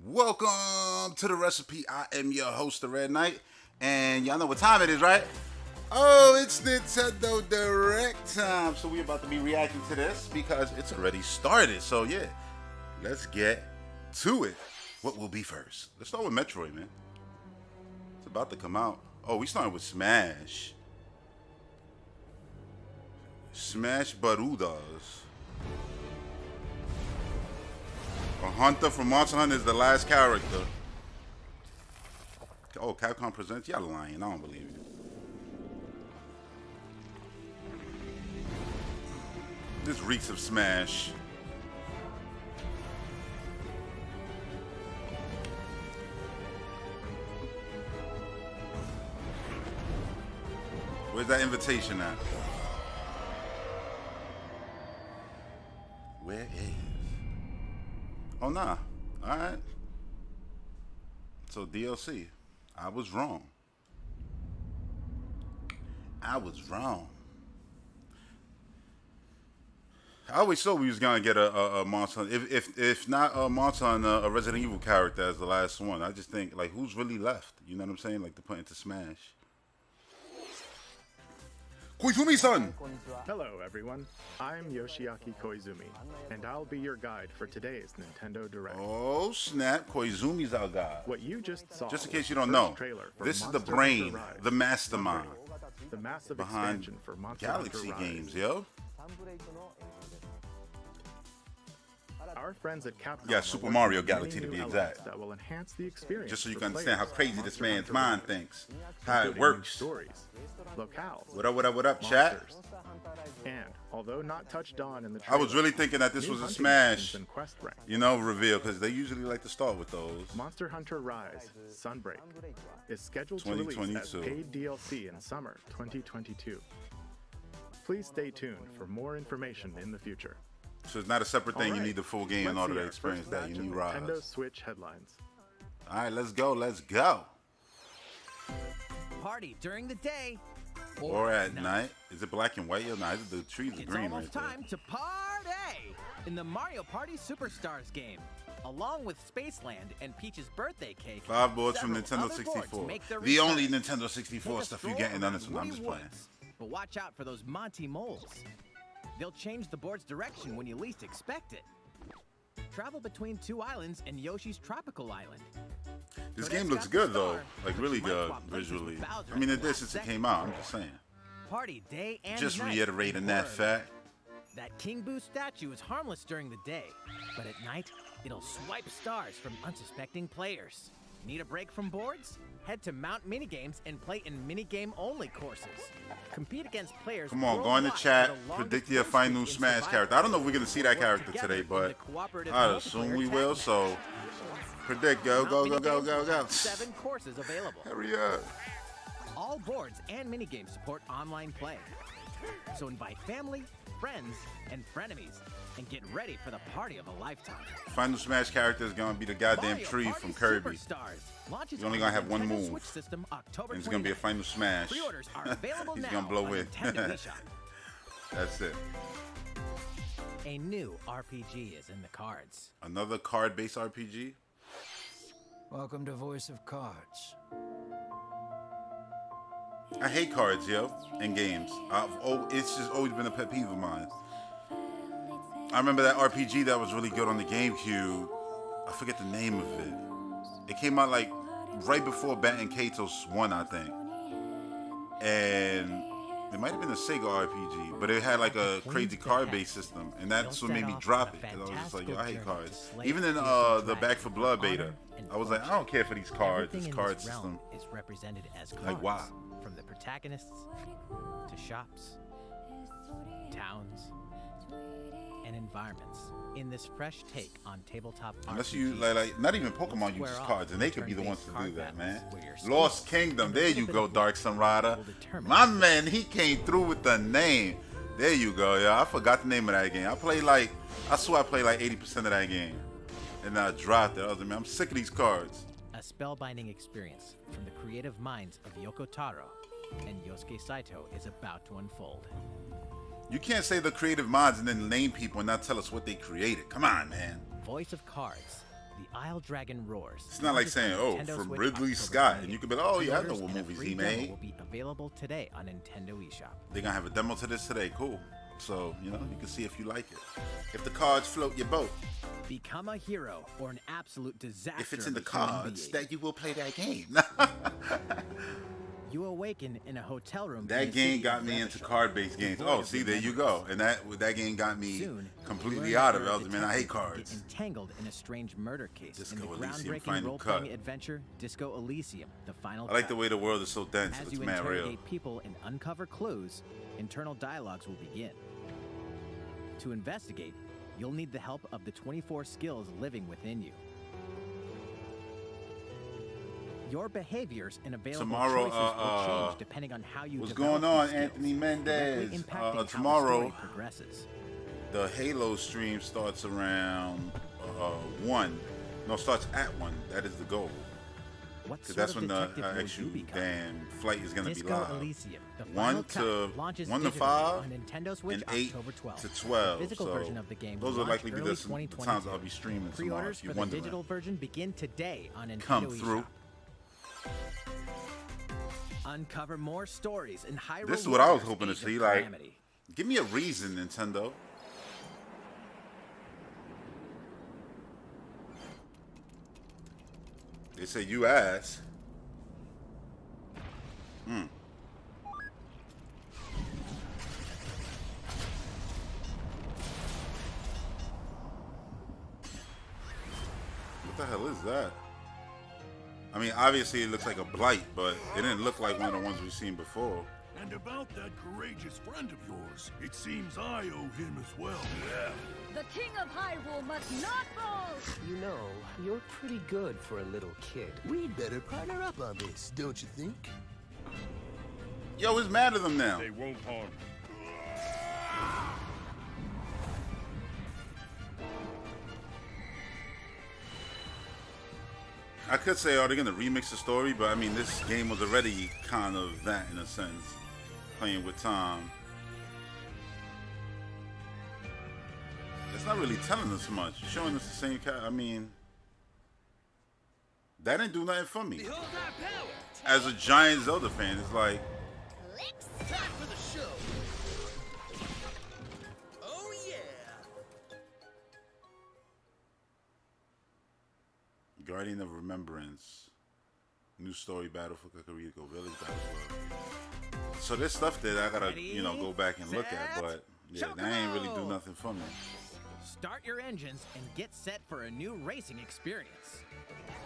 Welcome to the recipe. I am your host, the Red Knight, and y'all know what time it is, right? Oh, it's Nintendo Direct time. So we're about to be reacting to this because it's already started. So yeah, let's get to it. What will be first? Let's start with Metroid, man. It's about to come out. Oh, we starting with Smash. Smash Barudas. A Hunter from Monster Hunter is the last character. Oh, Capcom presents? Y'all lying. I don't believe you. This reeks of Smash. Where's that invitation at? Where is? Oh, nah. Alright. So, DLC. I was wrong. I was wrong. I always thought we was gonna get a Monster Hunter. If not a Monster Hunter, a Resident Evil character as the last one. I just think, like, who's really left? You know what I'm saying? Like, to put into Smash. Koizumi-san! Hello, everyone. I'm Yoshiaki Koizumi, and I'll be your guide for today's Nintendo Direct. Oh, snap. Koizumi's our guy. What you just saw. Just in was case you the don't first know, trailer for this is the Monster brain, Hunter Rise, the mastermind the massive behind expansion for Monster Galaxy Hunter Rise. games, yo. Our friends at Capcom Yeah, are Super working Mario on Galaxy many to be new exact. elements that will enhance the experience. Just so you for can understand how players crazy of this Monster man's Hunter mind Rise, thinks. How it including new works. Stories, locales, What up, what up, what up, chat? monsters, and although not touched on in the I was trailer, really thinking that this new was a hunting Smash, missions and quest ranks. you know, reveal, because they usually like to start with those. Monster Hunter Rise Sunbreak is scheduled to release as 2022. paid DLC in summer 2022. Please stay tuned for more information in the future. So it's not a separate thing. You Alright, need the full game in let's order see to our experience first that. You batch of need Nintendo Rise. Switch headlines. All right, let's go. Let's go. Party during the day Or at night. Is it black and white? Yo, no, the trees are It's green right almost there. time to party in the Mario Party Superstars game. Along with Spaceland and Peach's birthday cake, 5 boards from several Nintendo other boards 64. make their The only return. Nintendo 64 Take a stuff you're stroll getting on around this one. I'm Woody just playing. Woods. But watch out for those Monty moles. They'll change the board's direction when you least expect it. Travel between 2 islands and Yoshi's tropical island. This Toadette's game looks got the good though, star, like but really you might good swap places with visually. Bowser I mean, at it the did last since it second. came out. I'm just saying. Party day and Just night reiterating in that Florida. fact. That King Boo statue is harmless during the day, but at night, it'll swipe stars from unsuspecting players. Need a break from boards? Head to Mount Minigames and play in minigame-only courses. Compete against players. Come on, go in the worldwide chat. for the longest Predict your win final streak in Smash survival. character. I don't know if we're gonna see that Work character together today, in but the cooperative I assume multiplayer we tag will. match. So predict, go, Mount go, go, go, Minigames go, go. has 7 courses available. Hurry up. All boards and minigames support online play. So invite family, friends, and frenemies, and get ready for the party of a lifetime. Final Smash character is gonna be the goddamn Mario tree Party from Kirby. Superstars launches You're only on gonna the have one Nintendo move. Switch system October And it's gonna be a 29th. Final Smash. Pre-orders are available He's now gonna blow on in. Nintendo eShop. That's it. A new RPG is in the cards. Another card-based RPG. Welcome to Voice of Cards. I hate cards, yo, in games. It's just always been a pet peeve of mine. I remember that RPG that was really good on the GameCube. I forget the name of it. It came out like right before Batten Kaitos 1, I think. And it might have been a Sega RPG, but it had like a crazy card-based system, and that's what made me drop it. Because I was just like, yo, I hate cards. Even in the Back for Blood beta, I was like, I don't care for these cards, this Everything in card this realm system. is represented as cards. Like, why? From the protagonists to shops, towns, and environments. In this fresh take on tabletop Unless you RPGs, like not even Pokemon Square uses off cards, and they could be the ones turn-based to do card that, man. battles where your Lost skills Kingdom, and a there little you bit go, of Dark luck Sun Rider. will determine My man, he came through with the name. There you go, yeah. I forgot the name of that game. I swear I played like 80% of that game, and I dropped it. I was like, man, I'm sick of these cards. a spellbinding experience from the creative minds of Yoko Taro and Yosuke Saito is about to unfold. You can't say the creative minds and then name people and not tell us what they created. Come on, man. Voice of Cards The Isle Dragon Roars. It's not like launches saying, on oh, Nintendo from Switch Ridley October Scott. 20th. And you can be like, oh, yeah, I know Pre-orders what and a movies free he demo made. will be available today on Nintendo eShop. They're going to have a demo to this today. Cool. So, you know, you can see if you like it. If the cards float your boat. Become a hero or an absolute disaster. If it's in the of a human cards, being. that you will play that game. You awaken in a hotel room. in That the game city got of me into Revachol, card-based games. devoid Oh, of see, your there you memories. go. And that game got me Soon, completely you learn out that of it. you're I a was, man, I hate detective and cards. get entangled in a strange murder case in the Disco Elysium groundbreaking Final role-playing Cut. adventure Disco Elysium: The Final I like Cut. the way the world is so dense. As It's you mad real. interrogate people and uncover clues, internal dialogues will begin. To investigate, you'll need the help of the 24 skills living within you. Your behaviors and available Tomorrow, choices will change depending on how you What's develop going on, these skills, Anthony directly Mendez? impacting how the Tomorrow, story progresses. the Halo stream starts around 1. No, starts at 1. That is the goal. What Because sort that's of when the detective will actual you become? damn flight is going to be Disco live. Elysium: The 1 Final to Cut launches 1 to digitally 5 on Nintendo Switch and 8 October 12th. to 12. The physical So version of the game will those will launch likely be early the times I'll be 2022. streaming tomorrow. Pre-orders If you're for the wondering, digital version begin today on Nintendo come through. eShop. Uncover more stories and high This is what I was rewards hoping to Age of see. Like, Calamity. give me a reason, Nintendo. They say you asked. What the hell is that? I mean, obviously it looks like a blight, but it didn't look like one of the ones we've seen before. And about that courageous friend of yours, it seems I owe him as well. Yeah. The King of Hyrule must not fall! You know, you're pretty good for a little kid. We'd better partner up on this, don't you think? Yo, it's mad at them now. They won't harm I could say, are they going to remix the story? But I mean, this game was already kind of that in a sense, playing with time. It's not really telling us much. It's showing us the same I mean, that didn't do nothing for me. As a giant Zelda fan, it's like, Time for the show. Oh yeah. Guardian of Remembrance. New story, Battle for Kakariko Village, Battle for... So there's stuff that I gotta, you know, go back and look at, but yeah, that ain't really do nothing for me. Start your engines and get set for a new racing experience.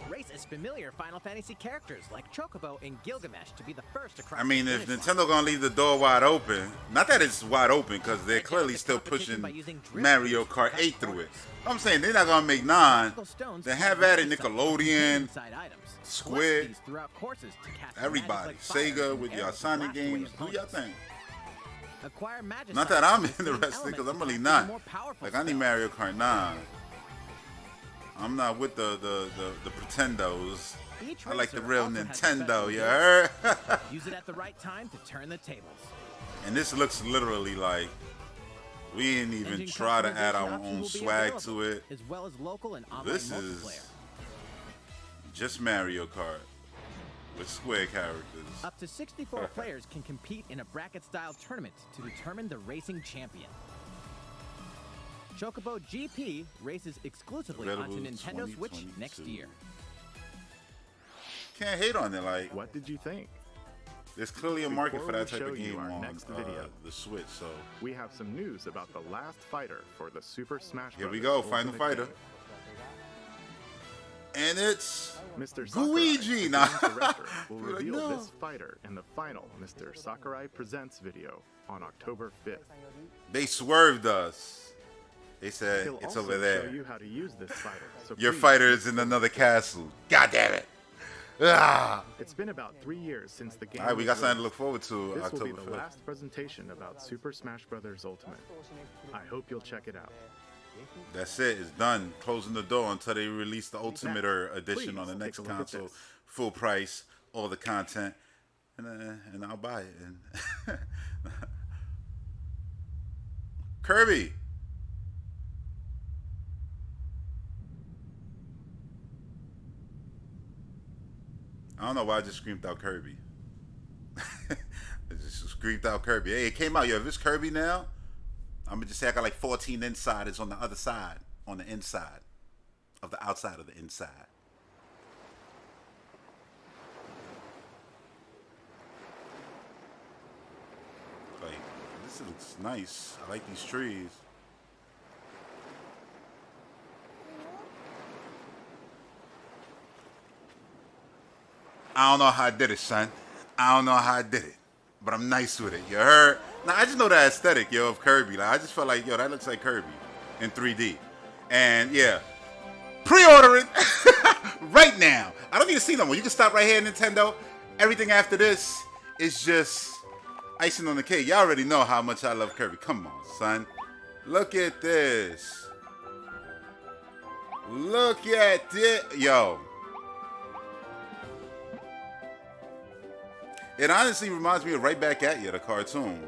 Race as familiar Final Fantasy characters like Chocobo and Gilgamesh to be the first across I mean, the if finish Nintendo line. gonna leave the door wide open, not that it's wide open, because they're clearly still pushing Mario Kart 8 through it. I'm saying they're not gonna make 9. Then have at it, Nickelodeon, Inside items. Squid, Collect these throughout courses to cast everybody, magic like fire Sega and with your arrows to Sonic blast away games, do your opponents. thing. Acquire magic Not that I'm items with interested, elements because I'm to really cast not. even more powerful Like, I need spells. Mario Kart 9. I'm not with the pretendos. Each I like the racer real also has Nintendo, special you abilities. heard? Use it at the right time to turn the tables. And this looks literally like we didn't even Engine try to add customization our options own will be swag available, to it. as well as local and online This multiplayer. is just Mario Kart with square characters. Up to 64 players can compete in a bracket-style tournament to determine the racing champion. Chocobo GP races exclusively Available onto Nintendo Switch 2022. next year. Can't hate on it. Like, What did you think? there's clearly a market for Before that we type show of you game our on next video, the Switch. So We have some news about the last fighter for the Super Smash here Bros. we go, Final Ultimate Fighter, Game. and it's Mr. Luigi. Sakurai, the Nah. game's director, will You're like, reveal no. this fighter in the final Mr. Sakurai Presents video on October 5th. They swerved us. They said He'll it's also over show there. you how to use this fighter. So Your please fighter look is in for another this. castle. God damn it. Ah. It's been about 3 years since the game. All right, we was got something to released. look forward to This will October be the 5th. last presentation about Super Smash Bros. Ultimate. I hope you'll check it out. That's it. It's done. Closing the door until they release the Ultimate Edition please on the take next a look at console. this. Full price, all the content, and I'll buy it. And Kirby. I don't know why I just screamed out Kirby. I just screamed out Kirby. Hey, it came out. Yo, if it's Kirby now, I'm gonna just say I got like 14 insiders on the other side, on the inside of the outside of the inside. Like, this looks nice. I like these trees. I don't know how I did it, son. I don't know how I did it, but I'm nice with it. You heard? Now, I just know the aesthetic, yo, of Kirby. Like, I just felt like, yo, that looks like Kirby in 3D. And, yeah, pre-order it right now. I don't need to see no more. You can stop right here, Nintendo. Everything after this is just icing on the cake. Y'all already know how much I love Kirby. Come on, son. Look at this. Look at it. Yo. It honestly reminds me of Right Back at You, the cartoon,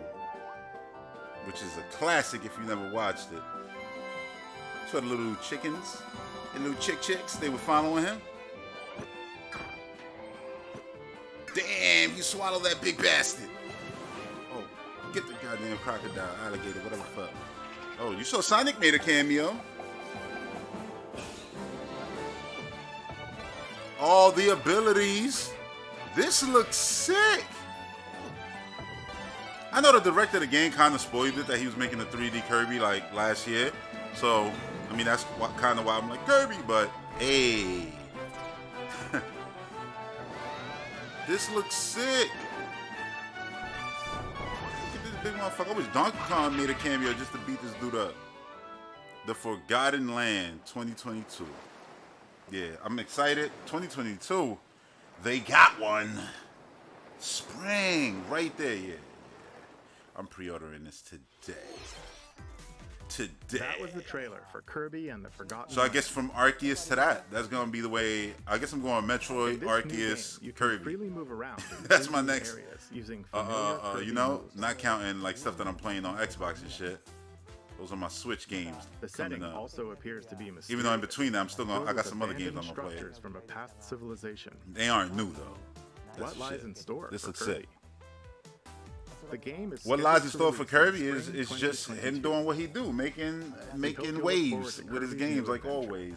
which is a classic if you never watched it. So the little chickens, the little chicks, they were following him. Damn, you swallowed that big bastard. Oh, get the goddamn crocodile, alligator, whatever the fuck. Oh, you saw Sonic made a cameo. All the abilities. This looks sick. I know the director of the game kind of spoiled it that he was making a 3D Kirby like last year. So, I mean, that's kind of why I'm like Kirby, but hey. This looks sick. Look at this big motherfucker. I wish Donkey Kong made a cameo just to beat this dude up. The Forgotten Land 2022. Yeah, I'm excited. 2022. They got one. Spring. Right there, yeah. I'm pre-ordering this today. That was the trailer for Kirby and the Forgotten So I Land. guess from Arceus to that, that's going to be the way. I guess I'm going Metroid, In this new Arceus, game, you can Kirby. freely move around in That's my Disney next- areas using familiar Kirby You know, moves. not counting like stuff that I'm playing on Xbox and shit. Those are my Switch games The coming setting up. also appears to be mysterious. Even though in between that, I'm still going. I filled got with some other games I'm abandoned gonna play. structures from a past civilization. They aren't new though. That's What the lies shit. in store This for looks Kirby? sick. The game is What scheduled lies in to store for release Kirby in is spring just him 2022. doing what he do, making hope you look forward waves to with his Kirby's games new like adventure. always.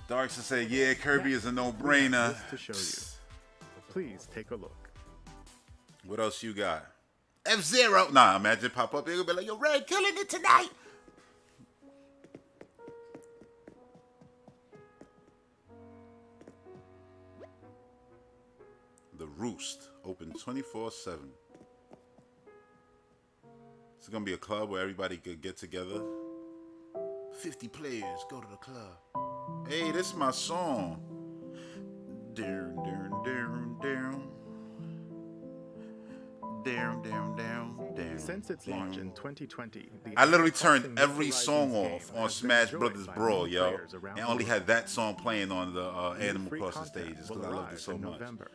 Darks to say, yeah, Kirby is a We have no-brainer. this to show you. Please take a look. What else you got? F-Zero. Nah, imagine pop up. It'll be like, yo, Red killing it tonight. The Roost, open 24/7. It's gonna be a club where everybody could get together. 50 players go to the club. Hey, this is my song. Down, down, down, down. Down, down, down, down. Since its launch in 2020, the I literally crossing turned New every Horizons song game off on has been Smash enjoyed Brothers by Brawl, many yo, players around and the only world. had that song playing on the New Animal free Crossing content stages will because I love arrive it so in much. November.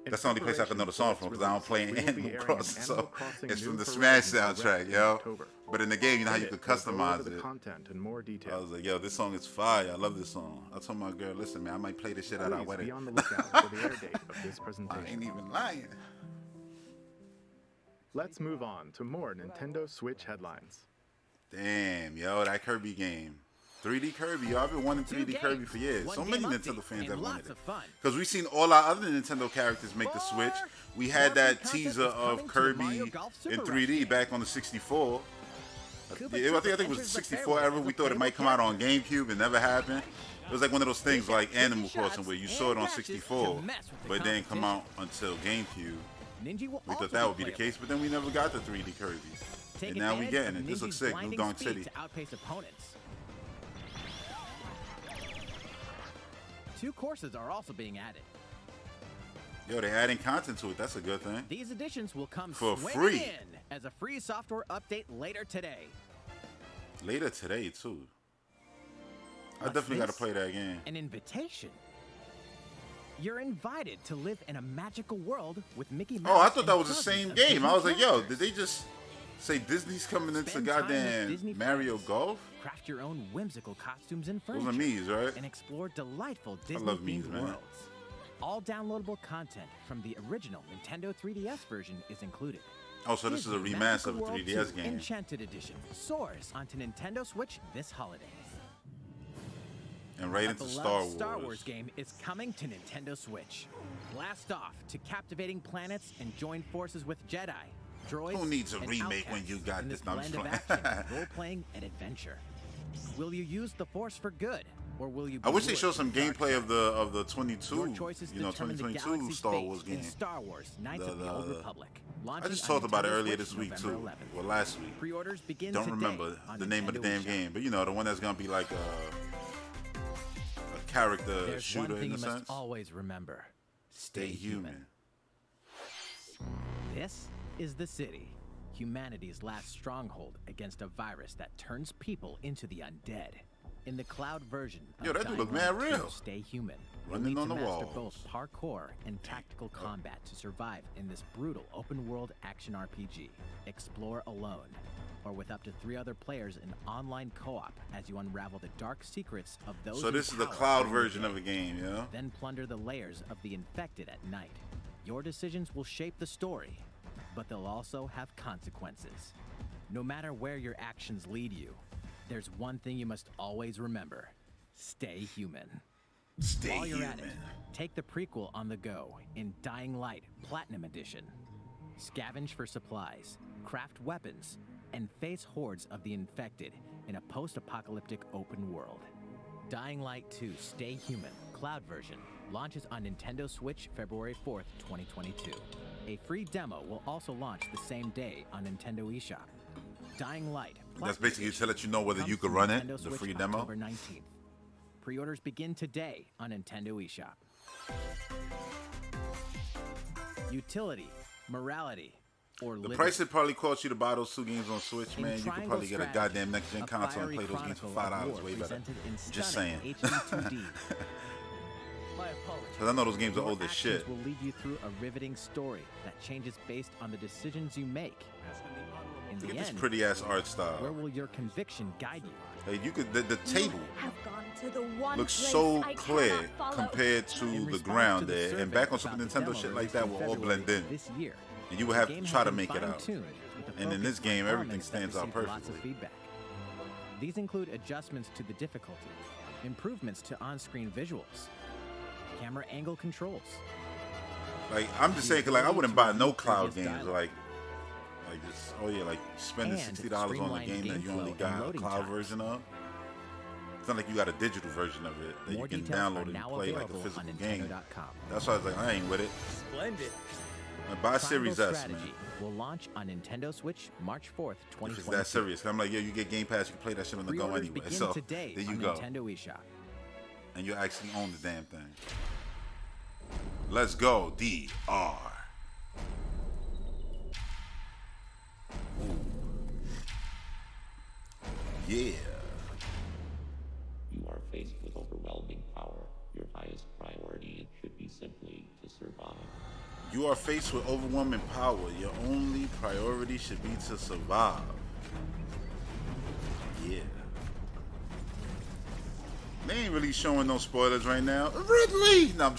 In That's the only place I can know the song from because I don't play preparation for its Animal release, we will be Crossing, airing so Animal Crossing it's New from the Smash Horizons soundtrack, in yo. October. But in the game, you know how In you it, could we'll go over customize the it. content in more I detail. was like, yo, this song is fire. I love this song. I told my girl, listen, man, I might play this shit at our Please wedding. be on the lookout for the air date of this I presentation. ain't even lying. Let's move on to more Nintendo Switch headlines. Damn, yo, that Kirby game. 3D Kirby, yo. I've been wanting 3D Two Kirby games, for years. one So game many update, Nintendo fans and have wanted lots it. of fun. Because we've seen all our other Nintendo characters make the Switch. We had that More teaser content is of coming to Kirby Mario Golf in Super 3D Rush. back on the 64. Koopa Yeah, I think it was enters the the 64 fairway era. as We a thought it might come out on GameCube. It never happened. It was like one of those things like Animal Crossing where you saw it on 64, but it didn't come out until GameCube. Ninja will We also thought that would be the playable. case, but then we never got the 3D Kirby. Take And now we advantage getting of it. This looks Ninja's sick. New blinding Donk speed City. to outpace opponents. 2 courses are also being added. Yo, they're adding content to it. That's a good thing. These additions will come For swinging free. in as a free software update later today. Later today, too. I What's definitely got to this? play that game. An invitation. You're invited to live in a magical world with Mickey Mouse. Oh, I thought and that was the dozens same of game. I was Disney like, yo, characters. did they just Say Disney's coming into Spend time with goddamn Disney Mario friends. Golf? Craft your own whimsical costumes and Those furniture. are me's, right? And explore delightful love me's, Disney-themed man. worlds. All downloadable content from the original Nintendo 3DS version is included. Oh, so this is a Disney remaster of a Magical World 3DS 2 game. Enchanted Edition soars onto Nintendo Switch this holiday. And right A into beloved Star Wars. game is coming to Nintendo Switch. Blast off to captivating planets and join forces with Jedi, droids, Who needs a and remake when outcasts you got in this? this No, I'm just blend of playing. action, role-playing, and adventure. Will you use the Force for good, or will you? I be wish they lured showed to some the dark gameplay side? of the 22, Your choices you know, determine the 2022 galaxy's Star fate Wars in game. Star Wars: Knights of the Old Republic. I launching just on talked about it Nintendo earlier Switch this week November too. 11th. Well, last week. Pre-orders begin Don't today remember on the name of the Nintendo damn eShop. game, but you know, the one that's gonna be like a character There's shooter one thing in a you must sense. always remember: Stay human. This is the city, humanity's last stronghold against a virus that turns people into the undead. In the cloud version of Yo, that dude Dying look mad Light 2 real. Stay Human, Running you'll on need to the master walls. both parkour and tactical combat to survive in this brutal open-world action RPG. Explore alone, or with up to 3 other players in online co-op as you unravel the dark secrets of those. So in this is the power cloud during the version day. of a game, yeah? Then plunder the layers of the infected at night. Your decisions will shape the story, but they'll also have consequences. No matter where your actions lead you, there's one thing you must always remember: stay human. Stay While you're human. at it, take the prequel on the go in Dying Light Platinum Edition. Scavenge for supplies, craft weapons, and face hordes of the infected in a post-apocalyptic open world. Dying Light 2 Stay Human Cloud version launches on Nintendo Switch February 4th, 2022. A free demo will also launch the same day on Nintendo eShop. Dying Light That's Platinum basically to let you know whether comes you to could run it, Nintendo the Switch free demo. October 19th. Pre-orders begin today on Nintendo eShop. Utility, morality, or The liberty. price it probably cost you to buy those 2 games on Switch, In man. You could Triangle probably get a Strategy, goddamn next gen a console and fiery play those games for chronicle of $5 war way better. presented in Just saying. stunning HD 2D. My apologies. Because I know those games are Your old as actions shit. will lead you through a riveting story that changes based on the decisions you make. In Look the at this end, pretty ass art where style. will your conviction guide you? Like you could, the table Have gone to the one looks place so I clear cannot follow. compared In to the response ground to the there. And survey back on Super about the Nintendo, demo shit like released that will all February blend in. This year, And you would the have game to has try to been make it out. fine-tuned with a And in focus this game, on everything elements that stands out received lots of perfectly. feedback. These include adjustments to the difficulty, improvements to on-screen visuals, camera angle controls. Like I'm just saying, 'cause like I wouldn't buy no cloud games like just like spending And $60 on a streamlined game that you game only flow and got a loading cloud times. version of. It's not like you got a digital version of it that More you can details download are and now play like a available physical on game. Nintendo.com. That's why I was like, I ain't with it. Splendid. Buy Series Triangle S, man. Strategy will launch on Nintendo Switch March 4th, If 2022. it's that serious. 'Cause I'm like, yo, you get Game Pass, you can play that shit on the go Pre-orders anyway. begin So today there you on go. Nintendo eShop. And you actually own the damn thing. Let's go, DR. Ooh. Yeah. You are faced with overwhelming power. Your highest priority should be simply to survive. You are faced with overwhelming power. Your only priority should be to survive. Yeah. They ain't really showing no spoilers right now. Ridley! No,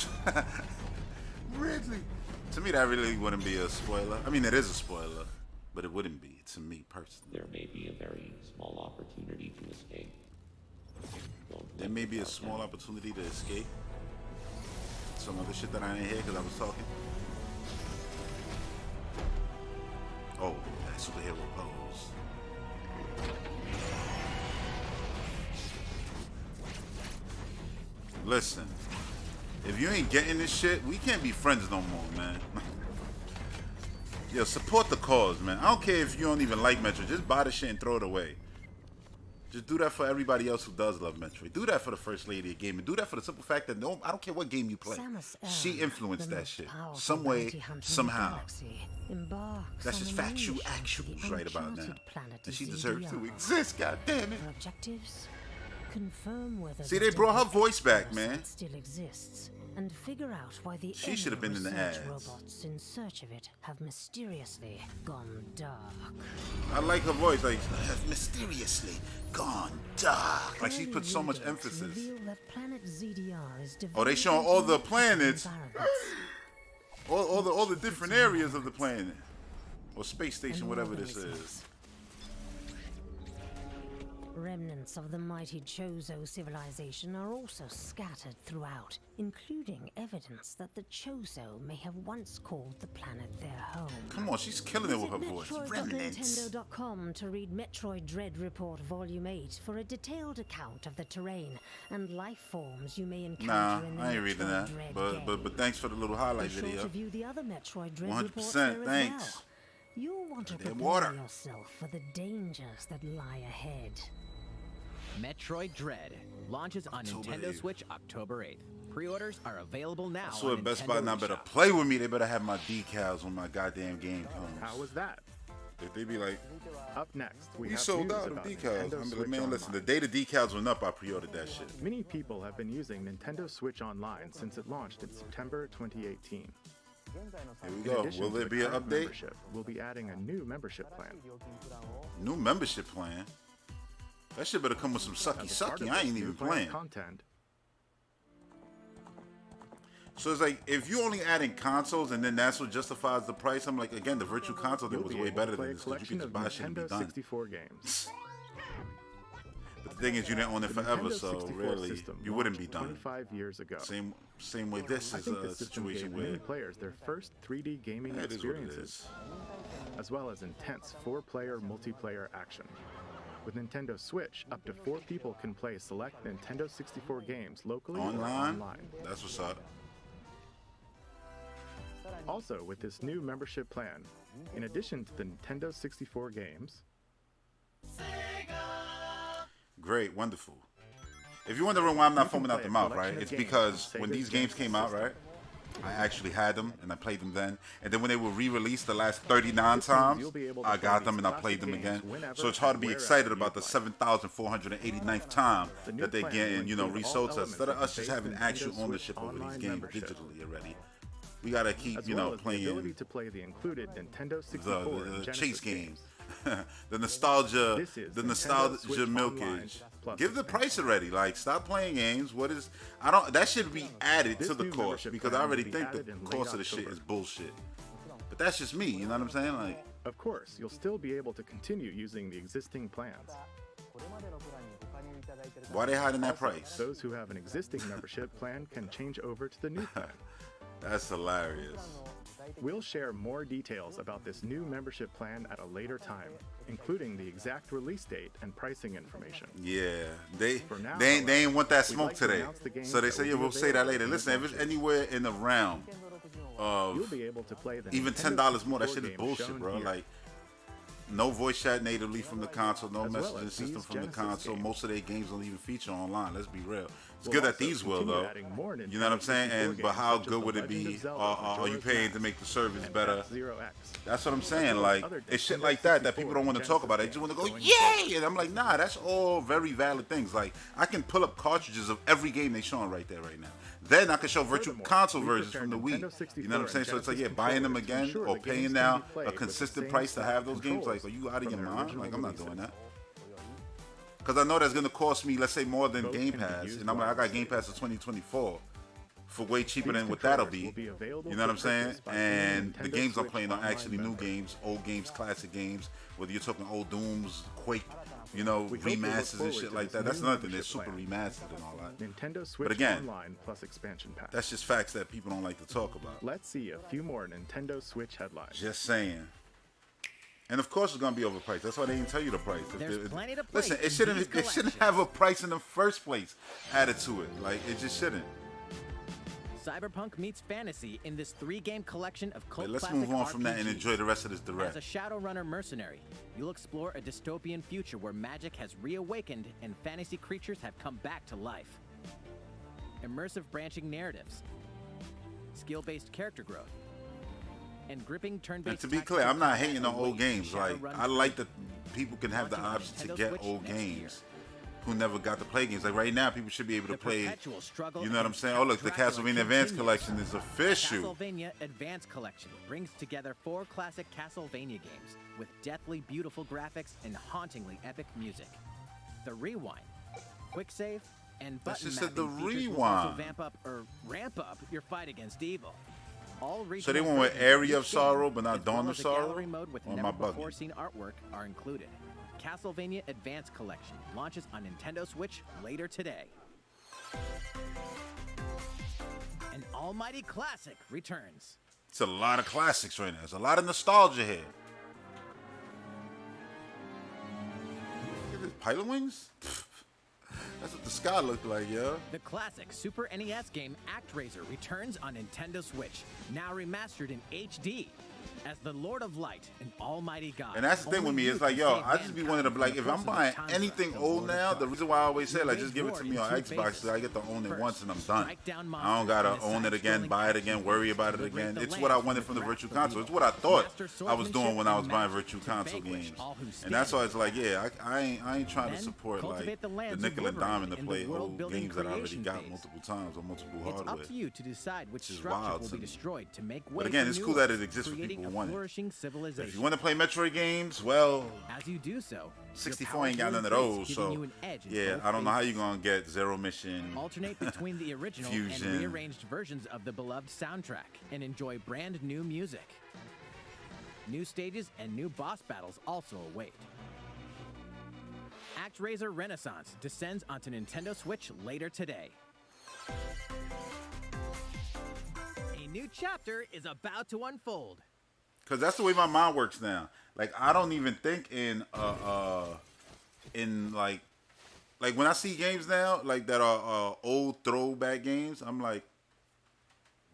Ridley. To me, that really wouldn't be a spoiler. I mean, it is a spoiler, but it wouldn't be to me personally. There may be a very small opportunity to escape. There may be a small opportunity to escape. Some other shit that I didn't hear because I was talking. Oh, that superhero pose. Listen, if you ain't getting this shit, we can't be friends no more, man. Yo, support the cause, man. I don't care if you don't even like Metroid. Just buy the shit and throw it away. Just do that for everybody else who does love Metroid. Do that for the First Lady of gaming. Do that for the simple fact that I don't care what game you play. She influenced that shit. Some way, somehow. That's just factual actuals right about now. And she deserves to exist, god damn it. Objectives. Confirm whether See, they brought her voice back, man. still exists and figure out why the She should have been in the research ads. robots in search of it have mysteriously gone dark. I like her voice, like have mysteriously gone dark. Like she put so much Early readings emphasis. reveal that planet ZDR is Oh, they showing all the developing planets, environments. all the different areas of the planet, or space station, And whatever more this than is. Remnants of the mighty Chozo civilization are also scattered throughout, including evidence that the Chozo may have once called the planet their home. Come on, she's killing it with her voice. Remnants. Metroid.nintendo.com to read Metroid Dread Report Volume 8 for a detailed account of the terrain and life forms you may encounter Nah, in the I ain't reading Metroid that. Dread But game. thanks for the little highlight Be sure video. to view the other Metroid Dread 100%, reports there as thanks. well. You'll want to Goddamn prepare water. yourself for the dangers that lie ahead. Metroid Dread launches on October Nintendo 8th. Switch October 8th. Pre-orders are available now. I swear on Best Nintendo Buy now better eShop. play with me. They better have my decals when my goddamn game comes. How was that? If they be like, Up next, we we have sold news out of about decals. Nintendo I'm like, Switch man, listen, the Online. day the decals went up, I pre-ordered that shit. Many people have been using Nintendo Switch Online since it launched in September 2018. Here we In go. addition Will to there the be an current update? membership, we'll be adding a new membership plan. New membership plan. That shit better come with some sucky As a part sucky. of I this ain't new even plan playing. content, So it's like if you only adding consoles and then that's what justifies the price. I'm like, again, the virtual console thing you'll was be way able better to play than a this because you collection can of just buy shit and be Nintendo done. 64 games. But the thing is, you didn't own it The forever, Nintendo so 64 really, system you wouldn't be launched done. 25 years ago. Same way this I is think the a system situation gave where many players their first 3D gaming it is what it experiences, is. as well as intense 4-player multiplayer action. With Nintendo Switch, up to 4 people can play select Nintendo 64 games locally or Online? online. That's what's up. Also, with this new membership plan, in addition to the Nintendo 64 games, Great, wonderful. If you're wondering why I'm not You can foaming out play the a mouth, collection right? of It's games because on when Sega's these games Genesis came out, system. right? I actually had them and I played them then. And then when they were re-released the last 39 This means times, you'll be able to I play got these them and I classic played them games again. whenever So it's hard to and be wherever excited you about the play. 7,489th time The new that they're plan getting, will you know, include all resold to us. elements Instead of of us the just base having Nintendo actual Switch ownership over these online games membership. digitally already. We gotta keep, as you well know, as the ability playing to play the included Nintendo 64 the and Genesis chase games. games. The nostalgia, This is the Nintendo nostalgia Switch Online milkage. plus Give the expansion. price already. Like, stop playing games. What is? I don't. That should be added This to the new cost membership because plan I will already be think the added in late cost of the shit October. is bullshit. But that's just me. You know what I'm saying? Like, Of course, you'll still be able to continue using the existing plans. why they hiding that price? Those who have an existing membership plan can change over to the new plan. That's hilarious. We'll share more details about this new membership plan at a later time, including the exact release date and pricing information. Yeah, they For now, they ain't want that we'd smoke like to today. announce the games So they that say, will yeah, be we'll say that available later. in Listen, if it's advance. anywhere in the realm You'll of be able to play the even Nintendo $10 more, that 64 shit is games bullshit, shown bro. here. Like, no voice chat natively from the console, no As well messaging as system these from the Genesis console. games. Most of their games don't even feature online. Let's be real. It's We'll good that also these will, continue though. adding more You know what I'm Nintendo saying? 64 But games how such as good The would it Legend be? of Zelda, Are you Majora's paying Mask, to make the service and better? F-Zero X. That's what I'm saying. well as Like, other it's shit Nintendo like that 64 people don't want to talk about. They just want to go, Genesis yay! And I'm like, nah, that's all very valid things. Like, I can pull up cartridges of every game they showing right there, right now. Then I can show virtual Furthermore, console we versions prepared from the Wii. Nintendo 64 You know what I'm saying? So it's like, yeah, and buying them Genesis again controllers to or ensure the paying games now can be played a with the consistent same price to have set those of games. Like, controls are you out of from your their mind? original Like, I'm not doing releases. that. Because I know that's going to cost me, let's say, more than Both Game can be Pass. used And I'm like, I got wirelessly. Game Pass for 2024 for way cheaper These than what that'll controllers be. will be available You know what I'm for saying? purchase by And any the Nintendo games I'm Switch playing are Online actually new member. games, old games, classic games. Whether you're talking old Dooms, Quake, you know, We hope you look remasters and forward shit to like this that. That's new another thing. They're membership super plan. remastered and all that. Nintendo Switch again, Online plus expansion pack. That's just facts that people don't like to talk about. Let's see a few more Nintendo Switch headlines. Just saying. And of course, it's gonna be overpriced. That's why they didn't tell you the price. There's plenty to play Listen, in it shouldn't. these It shouldn't collections. have a price in the first place added to it. Like, it just shouldn't. Cyberpunk meets fantasy in this 3-game collection of cult But let's classic move on from that and RPGs. enjoy the rest of this As direct. a Shadowrunner mercenary, you'll explore a dystopian future where magic has reawakened and fantasy creatures have come back to life. Immersive branching narratives, skill-based character growth, and gripping turn-based. And to be tactical clear, I'm not combat hating on old await games. Like, Shadowrun I like that people can have the launching on option to Nintendo get Switch old next year. games. who never got to play games. Like right now, people should be able to The play. perpetual struggle You know what I'm against saying? Oh, Count look, the Dracula Castlevania Advance continues. Collection is official. Castlevania Advance Collection brings together 4 classic Castlevania games with deathly beautiful graphics and hauntingly epic music. The Rewind, Quick Save, and That's button just said the mapping features will also Rewind. ramp up your fight against evil. All So they regional went with versions Area of each Sorrow, game, but not as well Dawn of as a Sorrow? gallery mode with Or am never I bugging? before seen artwork are included. Castlevania Advance Collection launches on Nintendo Switch later today. An almighty classic returns. It's a lot of classics right now. There's a lot of nostalgia here. Look at this, Pilot Wings? That's what the sky looked like, yo. The classic Super NES game ActRaiser returns on Nintendo Switch, now remastered in HD. As the Lord of Light and Almighty God. And that's the thing with me. It's like, yo, I just be wanting to be like, if I'm buying anything old now, the reason why I always say, like, just give it to me on Xbox, so I get to own it once and I'm done. I don't gotta own it again, buy it again, worry about it again. It's what I wanted from the Virtual Console. It's what I thought I was doing when I was buying Virtual Console games. And that's why it's like, yeah, I ain't trying to support like the nickel and dime to play old games that I already got multiple times on multiple It's hardware. up to you to decide which Which is structure wild will to be me. destroyed to make way But again, for it's new cool that ones, it exists for creating people a who want it. flourishing civilization. If you want to play Metroid games, well, As you do so, 64 ain't got none of those, so yeah, I don't know how you're gonna get Zero Mission. Alternate between the original Fusion. and rearranged versions of the beloved soundtrack and enjoy brand new music. New stages and new boss battles also await. ActRaiser Renaissance descends onto Nintendo Switch later today. A new chapter is about to unfold. Cause that's the way my mind works now. Like I don't even think in like when I see games now like that are old throwback games, I'm like,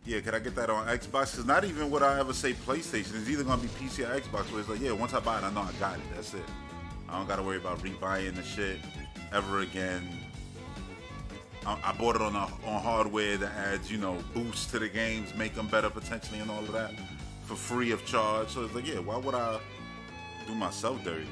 yeah, could I get that on Xbox? Cause not even would I ever say PlayStation. It's either gonna be PC or Xbox. Where it's like, yeah, once I buy it, I know I got it. That's it. I don't gotta worry about rebuying the shit ever again. I bought it on hardware that adds, you know, boosts to the games, make them better potentially, and all of that for free of charge. So it's like, yeah, why would I do myself dirty?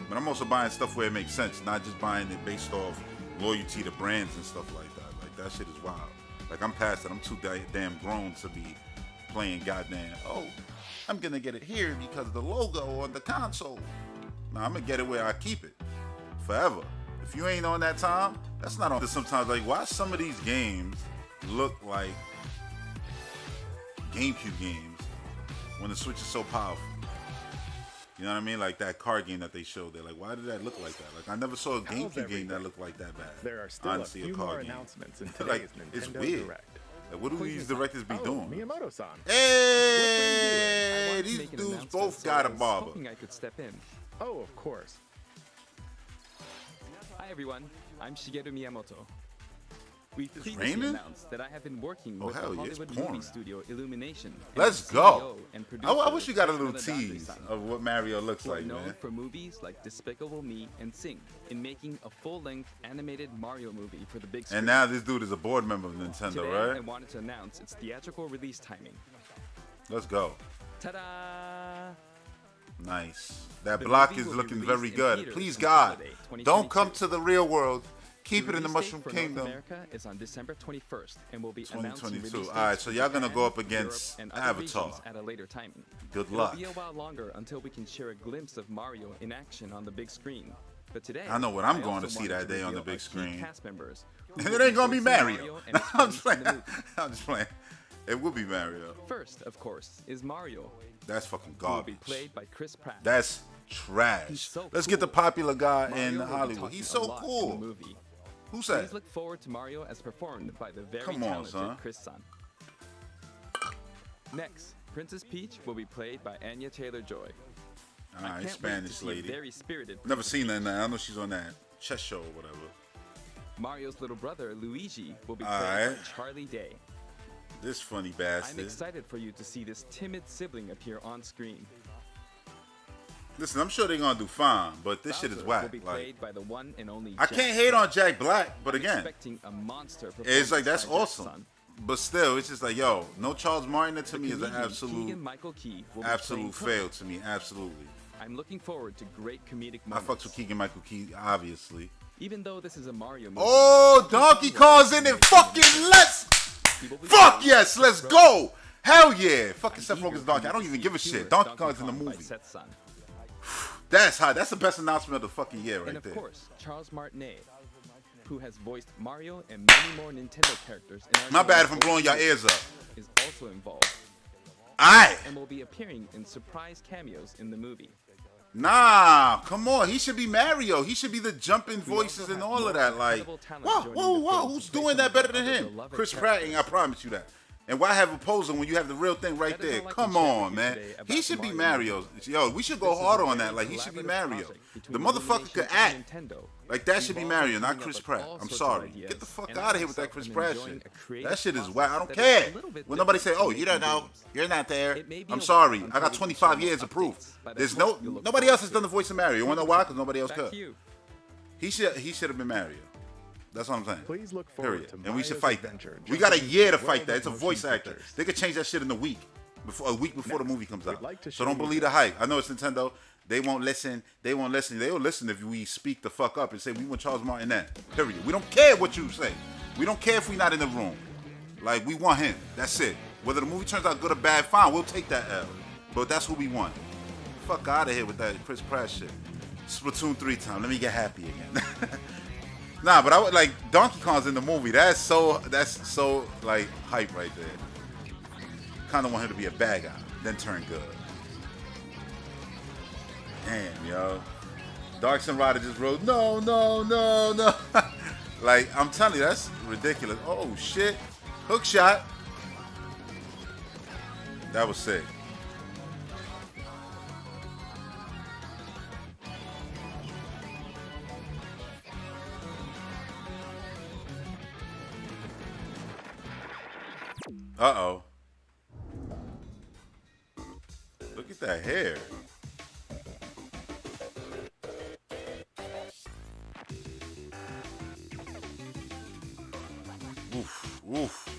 But I'm also buying stuff where it makes sense, not just buying it based off loyalty to brands and stuff like that. Like that shit is wild. Like I'm past it. I'm too damn grown to be playing goddamn. Oh, I'm gonna get it here because of the logo on the console. Nah, I'm gonna get it where I keep it forever. If you ain't on that time, that's not on. Sometimes like, why some of these games look like GameCube games when the Switch is so powerful? You know what I mean? Like that card game that they showed there. Like, why did that look like that? Like, I never saw a GameCube game that looked like that bad. There are still Honestly, a few card more game. announcements in Like, today's Nintendo it's weird. Direct. Like, what do these directors be doing? Miyamoto-san. Hey, these dudes both got a barber. Hoping I could step in. Oh, of course. Hi everyone, I'm Shigeru Miyamoto. We previously raining? announced that I have been working Oh, with the hell yeah, it's Hollywood pouring. movie studio Illumination. and Let's the go. CEO and I producer, wish you got a little Shimada tease Dante-san, of what Mario looks who are like, known man. for movies like Despicable Me and Sing, in making a full-length animated Mario movie for the big screen. And now this dude is a board member of Nintendo, Today, I right? wanted to announce its theatrical release timing. Let's go. Ta-da! Nice. That The block movie is will be looking released very in good. theaters Please, on God, Friday, don't come 2022. to the real world. Keep it in the release Mushroom date for Kingdom. North America is on December 21st and will be announced in 2022. release All right, dates so for y'all gonna Japan, go up against Europe, and other Avatar. regions at a later timing. Good luck. It'll be a while longer until we can share a glimpse of Mario in action on the big screen. But today, I know what I'm I going also to see wanted that day on the reveal big our key screen. Cast members who And will it ain't gonna be voicing Mario. and his I'm friends just in playing. the movie. I'm just playing. It will be Mario. First, of course, is Mario, That's fucking who will be garbage. played by Chris Pratt. That's trash. He's so Let's get the cool. popular guy Mario in will be Hollywood. talking He's a so lot in the cool. movie. Who's that? Please look forward to Mario as performed by the very Come on, talented son. Chris-san. Next, Princess Peach will be played by Anya Taylor-Joy. All I right, can't wait to Spanish see a lady. very spirited. Never seen that. I know she's on that chess show or whatever. Mario's little brother Luigi will be All played right. by Charlie Day. This funny I'm bastard. excited for you to see this timid sibling appear on screen. Listen, I'm sure they're gonna do fine, but this shit is Bowser whack. Will be Like, played by the one and only I Jack can't hate Black. on Jack Black, but I'm again, expecting a monster it's like performance that's by Jack's awesome. son. But still, it's just like, yo, no Charles Martinet to me is an Comedian absolute Keegan-Michael Key will be absolute playing fail to me. Absolutely. I'm looking forward to great comedic I moments. fucks with Keegan-Michael Key, obviously. Even though this is a Mario movie. Oh, Donkey Kong's in it. Fucking let's. Fuck yes, let's go. Hell yeah. Fucking Seth Rogen's Donkey. I don't even give a shit. Donkey Kong's in the movie. That's high. That's the best announcement of the fucking year right And of there. course, Charles Martinet, who has voiced Mario and many more Nintendo characters in our My bad if I'm blowing your ears up. is also involved. Aight. And will be appearing in surprise cameos in the movie. Nah, come on. He should be Mario. He should be the jumping voices and all of that. Like, whoa. Who's doing that better than him? Chris Pratt, I promise you that. And why have a poser when you have the real thing right there? Come on, man. He should be Mario. Yo, we should go harder on that. Like, he should be Mario. The motherfucker could act. Like, that should be Mario, not Chris Pratt. I'm sorry. Get the fuck out of here with that Chris Pratt shit. That shit is whack. I don't care. When nobody say, oh, you don't know. You're not there. I'm sorry. I got 25 years of proof. There's nobody else has done the voice of Mario. You wanna know why? Because nobody else could. He should have been Mario. That's what I'm saying. Please look forward to and we should Mario's fight that. adventure We got a year to fight that. World It's a of voice Motion actor. Pictures. They could change that shit in a week before the movie comes out. like to So show don't you believe the hype. I know it's Nintendo. They won't listen. They'll listen if we speak the fuck up and say we want Charles Martinet. Period. We don't care what you say. We don't care if we're not in the room. Like, we want him. That's it. Whether the movie turns out good or bad, fine. We'll take that L. But that's who we want. Fuck out of here with that Chris Pratt shit. Splatoon 3 time. Let me get happy again. Nah, but I would like Donkey Kong's in the movie. That's so like hype right there. Kind of want him to be a bad guy, then turn good. Damn, yo. Darkson Rider just wrote, no. Like, I'm telling you, that's ridiculous. Oh shit. Hook shot. That was sick. Uh-oh. Look at that hair. Oof.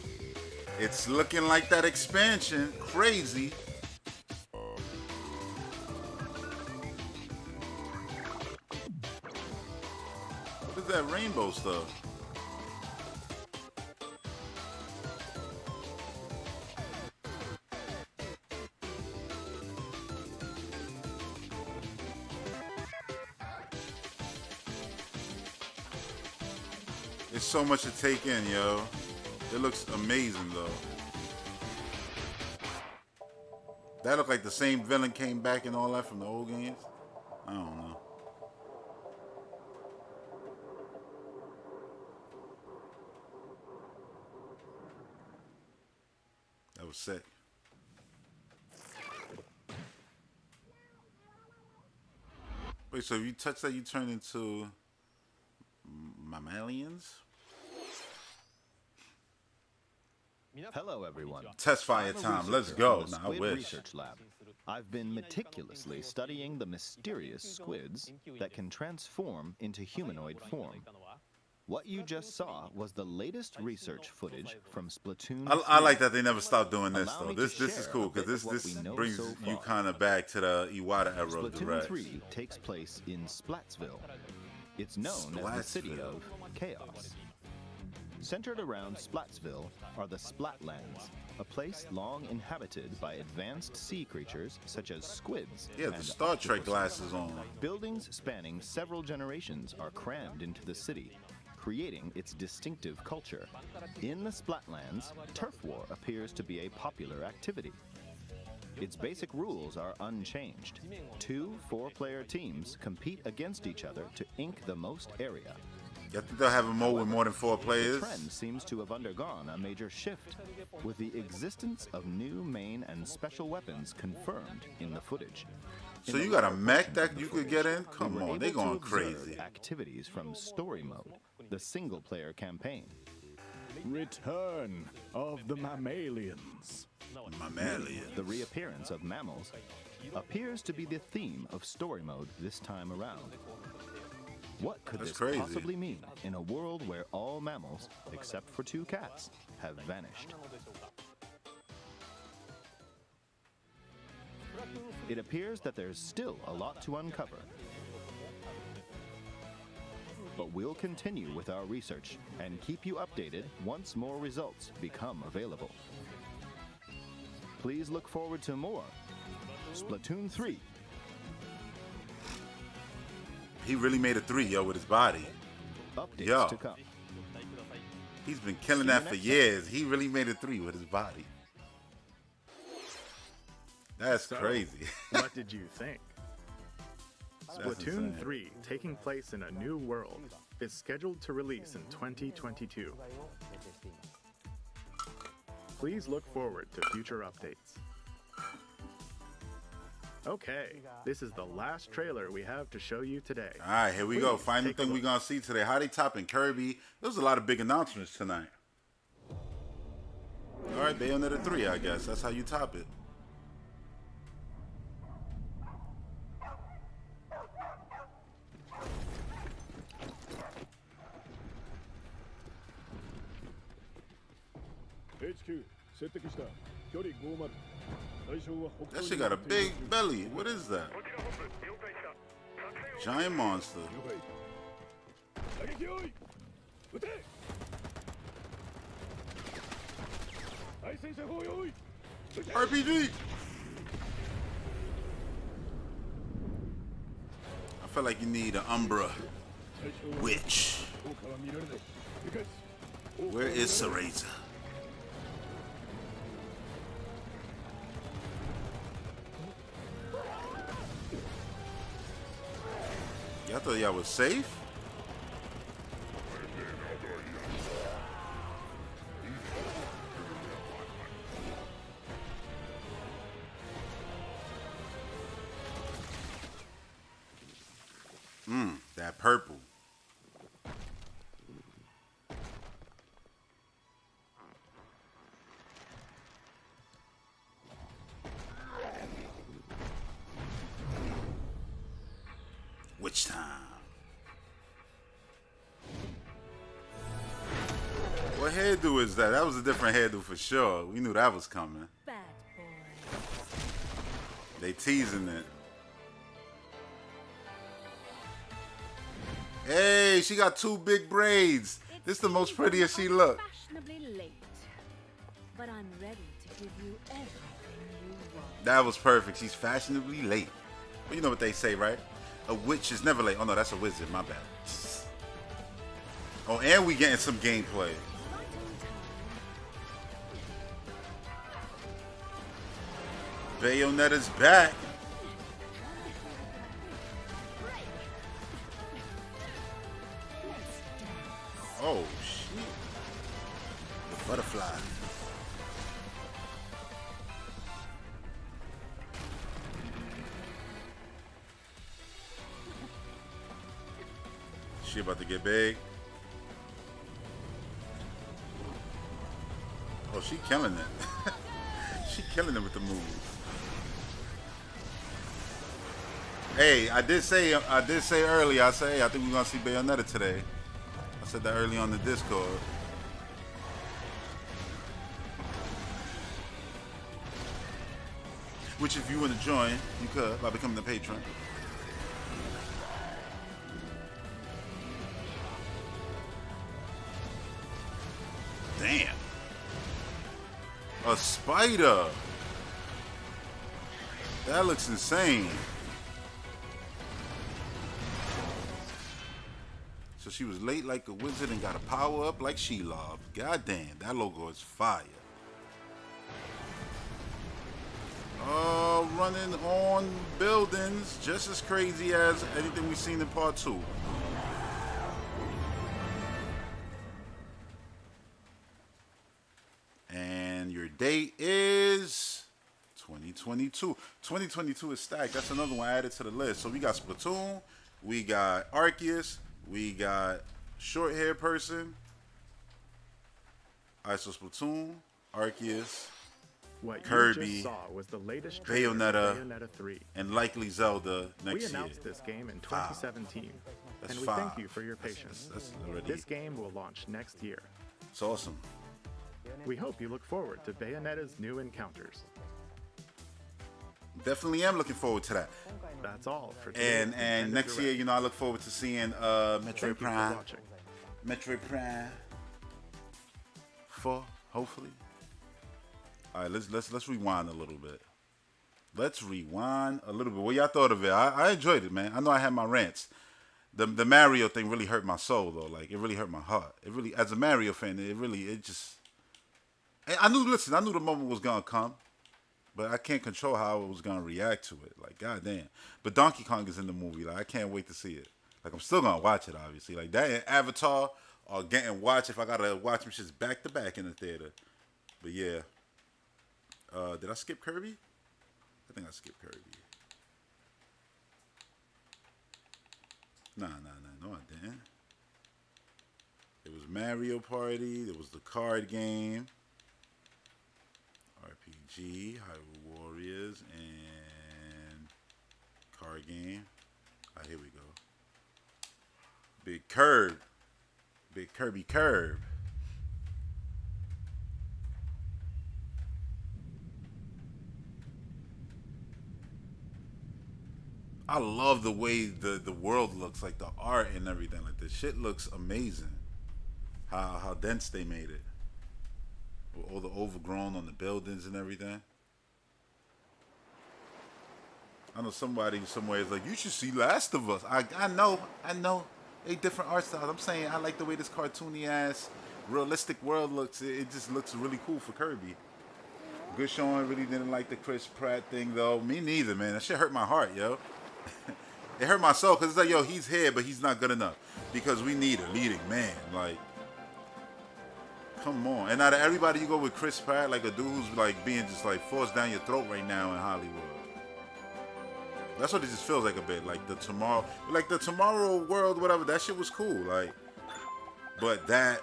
It's looking like that expansion. Crazy. What is that rainbow stuff? It's so much to take in, yo. It looks amazing, though. That looked like the same villain came back and all that from the old games. I don't know. That was sick. Wait, so if you touch that, you turn into mammalians? Hello, everyone. Test fire time. Let's go. Nah, I Squid wish. Research Lab. I've been meticulously studying the mysterious squids that can transform into humanoid form. What you just saw was the latest research footage from Splatoon 3. I like that they never stopped doing this, Allow though. me to This is share cool a bit because of what this we know brings so you far. kind of back to the Iwata era of Splatoon Direct. 3 takes place in Splatsville. It's known as the city Splatsville. of chaos. Centered around Splatsville are the Splatlands, a place long inhabited by advanced sea creatures such as squids. Yeah, the and Star Trek octopuses. glasses on. Buildings spanning several generations are crammed into the city, creating its distinctive culture. In the Splatlands, turf war appears to be a popular activity. Its basic rules are unchanged. 2 4-player teams compete against each other to ink the most area. You think they'll have a mode with more than 4 The players? trend seems to have undergone a major shift, with the existence of new main and special weapons confirmed in the footage. So you got a mech that you could get in? Come on, they going crazy. Activities from Story Mode, the single-player campaign. Return of the mammalians. Mammalians. The reappearance of mammals appears to be the theme of Story Mode this time around. What could That's this crazy. possibly mean in a world where all mammals, except for 2 cats, have vanished? It appears that there's still a lot to uncover. But we'll continue with our research and keep you updated once more results become available. Please look forward to more Splatoon 3. He really made a 3, yo, with his body. Updates Yo. to come. He's been killing See you that for next years. He really made a 3 with his body. That's So, crazy. What did you think? That's Splatoon insane. 3, taking place in a new world, is scheduled to release in 2022. Please look forward to future updates. Okay, this is the last trailer we have to show you today. All right, here we go. Please Final take a thing we're look. going to see today. How they topping Kirby? There was a lot of big announcements tonight. All right, Bayonetta 3, I guess. That's how you top it. That shit got a big belly. What is that? Giant monster. RPG. I feel like you need an Umbra witch. Where is Cereza? Y'all thought y'all was safe? That purple. Which time? What hairdo is that? That was a different hairdo for sure. We knew that was coming. Bad boy. They teasing it. Hey, she got 2 big braids. This the most prettiest she look. Fashionably late, but I'm ready to give you everything you want. That was perfect. She's fashionably late. Well, you know what they say, right? A witch is never late. Oh no, that's a wizard. My bad. Oh, and we getting some gameplay. Bayonetta's back. Oh shit! The butterfly. She about to get big. Oh, she killing it. She killing it with the moves. Hey, I did say earlier. I think we're gonna see Bayonetta today. I said that early on the Discord. Which, if you want to join, you could by becoming a patron. Damn. A spider. That looks insane. So she was late like a wizard and got a power up like Shelob. God damn, that logo is fire. Running on buildings, just as crazy as anything we've seen in part 2. And your date is 2022. 2022 is stacked. That's another one added to the list. So we got Splatoon, we got Arceus, we got short hair person. All right, so Splatoon, Arceus, What Kirby, you just saw was the latest trailer for Bayonetta, Bayonetta 3. and likely Zelda We next year. announced this game in 2017. That's and we 5. thank you for your patience. That's already... This game will launch next year. It's awesome. We hope you look forward to Bayonetta's new encounters. Definitely am looking forward to that. That's all for today. And next year, you know, I look forward to seeing Metroid Thank you Prime. for watching. Metroid Prime 4, hopefully. All right, let's rewind a little bit. Let's rewind a little bit. What y'all thought of it? I enjoyed it, man. I know I had my rants. The Mario thing really hurt my soul, though. Like, it really hurt my heart. It really, as a Mario fan, it just... I knew the moment was gonna come, but I can't control how I was gonna react to it. Like, goddamn. But Donkey Kong is in the movie. Like, I can't wait to see it. Like, I'm still gonna watch it, obviously. Like, that and Avatar are getting watched if I gotta watch them shits back to back in the theater. But yeah. Did I skip Kirby? I think I skipped Kirby. No, I didn't. It was Mario Party. There was the card game. RPG, Hyrule Warriors, and card game. Ah, here we go. Big Curb. Big Kirby Curb. I love the way the world looks, like the art and everything. Like, the shit looks amazing. How dense they made it. With all the overgrown on the buildings and everything. I know somebody somewhere is like, you should see Last of Us. I know. They different art styles. I'm saying I like the way this cartoony ass realistic world looks. It just looks really cool for Kirby. Good showing. Really didn't like the Chris Pratt thing though. Me neither, man. That shit hurt my heart, yo. It hurt my soul because it's like, yo, he's here, but he's not good enough. Because we need a leading man. Like, come on. And out of everybody, you go with Chris Pratt, like a dude who's like being just like forced down your throat right now in Hollywood. That's what it just feels like a bit. Like the Tomorrow World, whatever, that shit was cool. Like, but that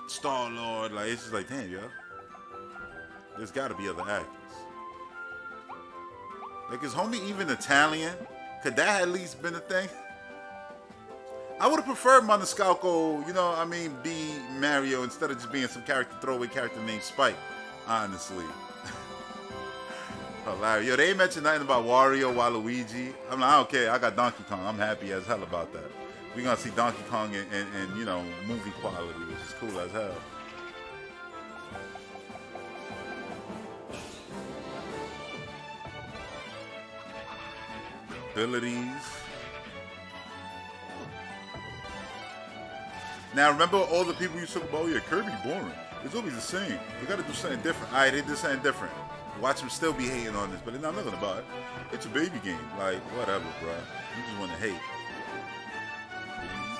Star-Lord, like, it's just like, damn, yo. There's gotta be other actors. Like, is homie even Italian? Could that at least been a thing? I would have preferred Maniscalco, you know, I mean, be Mario instead of just being some throwaway character named Spike, honestly. Hilarious. Yo, they ain't mentioned nothing about Wario, Waluigi. I'm like, I don't care. I got Donkey Kong. I'm happy as hell about that. We're going to see Donkey Kong in, you know, movie quality, which is cool as hell. Abilities. Now, remember all the people you talk about, oh yeah, Kirby boring. It's always the same. We got to do something different. All right, they did something different. Watch them still be hating on this, but they're not nothing about it. It's a baby game. Like, whatever, bro. You just want to hate.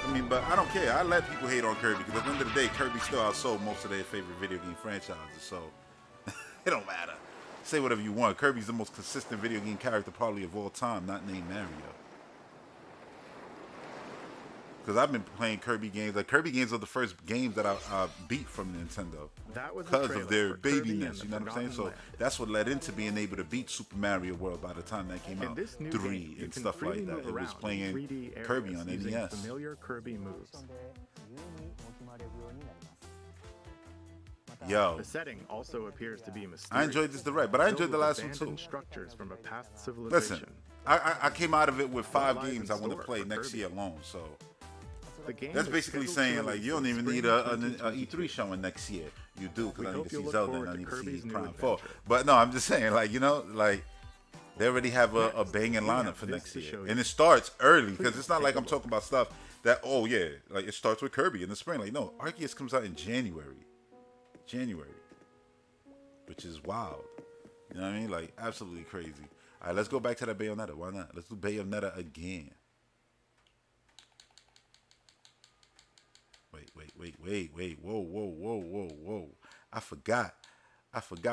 I mean, but I don't care. I let people hate on Kirby because at the end of the day, Kirby still outsold most of their favorite video game franchises, so it don't matter. Say whatever you want. Kirby's the most consistent video game character probably of all time, not named Mario. Because I've been playing Kirby games. Like, Kirby games are the first games that I beat from Nintendo. That was because of their babiness, you know what I'm saying? So that's what led into being able to beat Super Mario World by the time that came out. 3 and stuff like that. It was playing Kirby on NES. Familiar Kirby moves. Yo, the setting also appears to be mysterious. I enjoyed this direct, but I enjoyed the last one too. Structures from a past civilization. Listen, I came out of it with 5 games I want to play next year alone. So that's basically saying like you don't even need an E3 showing next year. You do because I need to see Zelda and I need to see Prime 4. But no, I'm just saying like, you know, like they already have a banging lineup for next year, and it starts early because it's not like I'm talking about stuff that like it starts with Kirby in the spring. Like no, Arceus comes out in January, which is wild. You know what I mean? Like absolutely crazy. All right, let's go back to that Bayonetta. Why not? Let's do Bayonetta again. Wait. Whoa. I forgot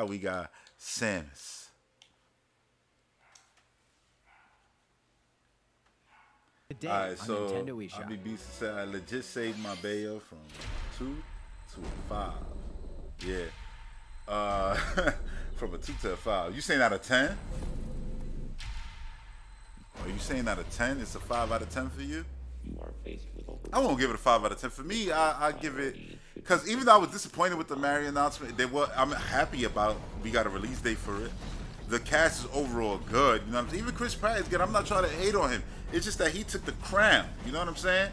we got Samus. Today all right, so Nintendo eShop. I'll be beast to say I legit saved my Bayo from 2 to a 5. Yeah. From a 2 to a 5. You saying out of 10? Are you saying out of 10? It's a 5 out of 10 for you? You are faced with over. I won't give it a 5 out of 10. For me, I give it, because even though I was disappointed with the Mario announcement, I'm happy about we got a release date for it. The cast is overall good. You know what I'm saying? Even Chris Pratt is good. I'm not trying to hate on him. It's just that he took the crown. You know what I'm saying?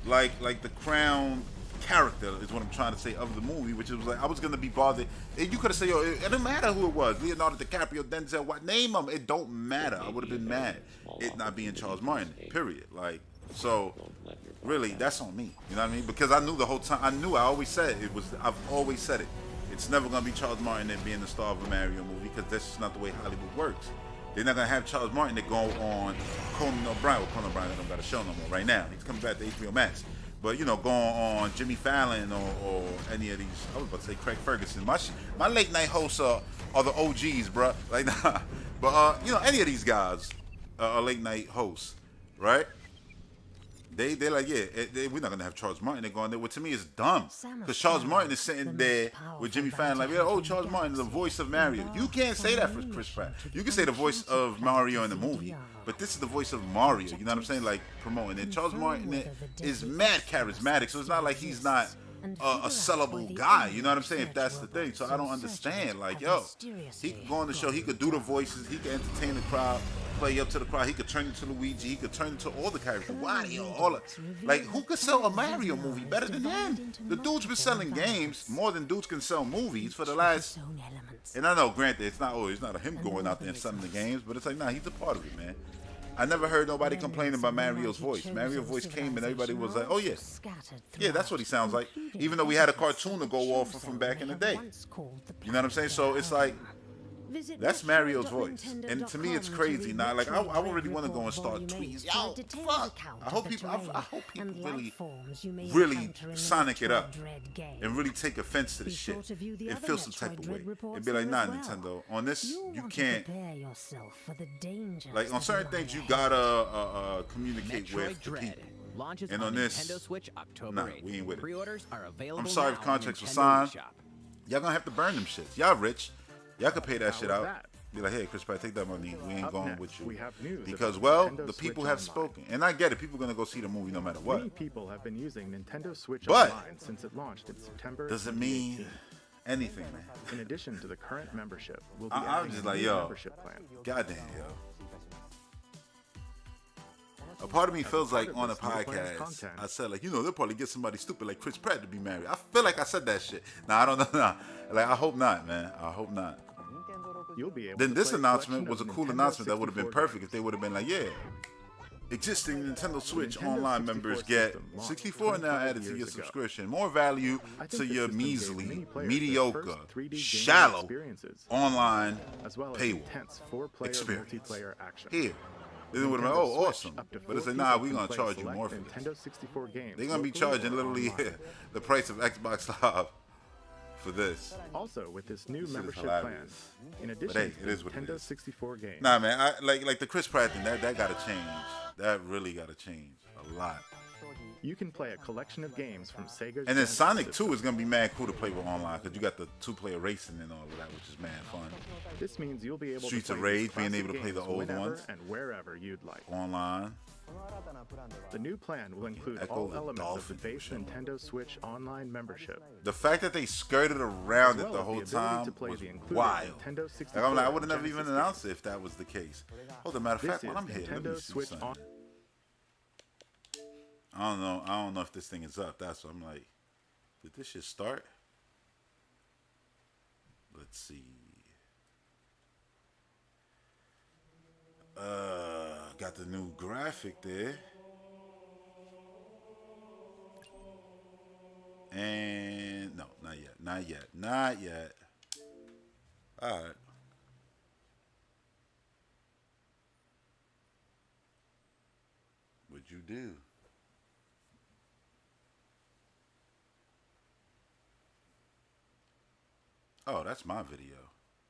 Like the crown character is what I'm trying to say of the movie, which is like I was gonna be bothered. And you could have said, yo, it didn't matter who it was, Leonardo DiCaprio, Denzel, what name them? It don't matter. I would have been mad it not being Charles Martin. Period. Like so. Really, that's on me. You know what I mean? Because I knew the whole time. I always said it was. I've always said it. It's never gonna be Charles Martin and being the star of a Mario movie because that's just not the way Hollywood works. They're not gonna have Charles Martin to go on Conan O'Brien. Well, Conan O'Brien don't got a show no more right now. He's coming back to HBO Max. But you know, going on Jimmy Fallon or any of these. I was about to say Craig Ferguson. My late night hosts are the OGs, bro. Like nah. But you know, any of these guys are late night hosts, right? They're like, yeah, we're not gonna have Charles Martin. They're going there. Well, to me, it's dumb because Charles Martin is sitting there with Jimmy Fallon, like, yeah, oh, Charles Martin is the voice of Mario. You can't say that for Chris Pratt. You can say the voice of Mario in the movie, but this is the voice of Mario. You know what I'm saying? Like promoting it. Charles Martin is mad charismatic, so it's not like he's not a sellable guy. You know what I'm saying? If that's the thing, so I don't understand. Like, yo, he could go on the show. He could do the voices. He could entertain the crowd. Play up to the crowd. He could turn into Luigi. He could turn into all the characters. Wario, like who could sell a Mario movie better than him? The dude's been selling games more than dudes can sell movies for the last. And I know, granted, it's not him going out there and selling the games, but it's like, nah, he's a part of it, man. I never heard nobody complain about Mario's voice. Mario's voice came and everybody was like, oh yeah, yeah, that's what he sounds like. Even though we had a cartoon to go off from back in the day. You know what I'm saying? So it's like. That's Mario's voice, and to me, it's crazy. Now, like I really want to go and start tweets. Yo, fuck! I hope people really Sonic it up and really take offense to the shit and feel some type of way and be like, nah, Nintendo, on this you can't. Like on certain things, you gotta communicate with the people. And on this, nah, we ain't with it. I'm sorry if contracts were signed. Y'all gonna have to burn them shits. Y'all rich. Y'all could pay that shit out. Be like, hey, Chris Pratt, take that money. We ain't going with you. Because, well, the people have spoken. And I get it. People are going to go see the movie no matter what. Many people have been using Nintendo Switch Online since it launched in September. Does it mean anything, man? In addition to the current membership, we'll be I'm just like, yo, membership plan. Goddamn, yo. A part of me feels like on a podcast, I said, like, you know, they'll probably get somebody stupid like Chris Pratt to be married. I feel like I said that shit. Nah, I don't know. Nah. Like, I hope not, man. I hope not. You'll be able then this announcement was a cool announcement that would have been perfect if they would have been like, yeah, existing Nintendo Switch Online members get 64 now added to your subscription. More value to your measly, mediocre, shallow online paywall experience. Here. Then would have been, oh, awesome. But it's like, nah, we're going to charge you more for this. They're going to be charging literally the price of Xbox Live for this. Also, with this new membership plan, in addition to Nintendo 64 games. Nah, man, like the Chris Pratt thing, that got to change. That really got to change a lot. You can play a collection of games from Sega's. And then Sonic 2 is going to be mad cool to play with online because you got the 2-player racing and all of that, which is mad fun. This means you'll be able Streets to of play Rage, being able to play the old ones and wherever you'd like. Online. The new plan will include all elements of the base Nintendo Switch Online membership. The fact that they skirted around it the whole time was wild. I'm like, I would have never even announced it if that was the case. Oh, the matter of fact, while I'm here, let me see something. I don't know if this thing is up. That's what I'm like. Did this shit start? Let's see. Got the new graphic there. And no, not yet. All right. What'd you do? Oh, that's my video.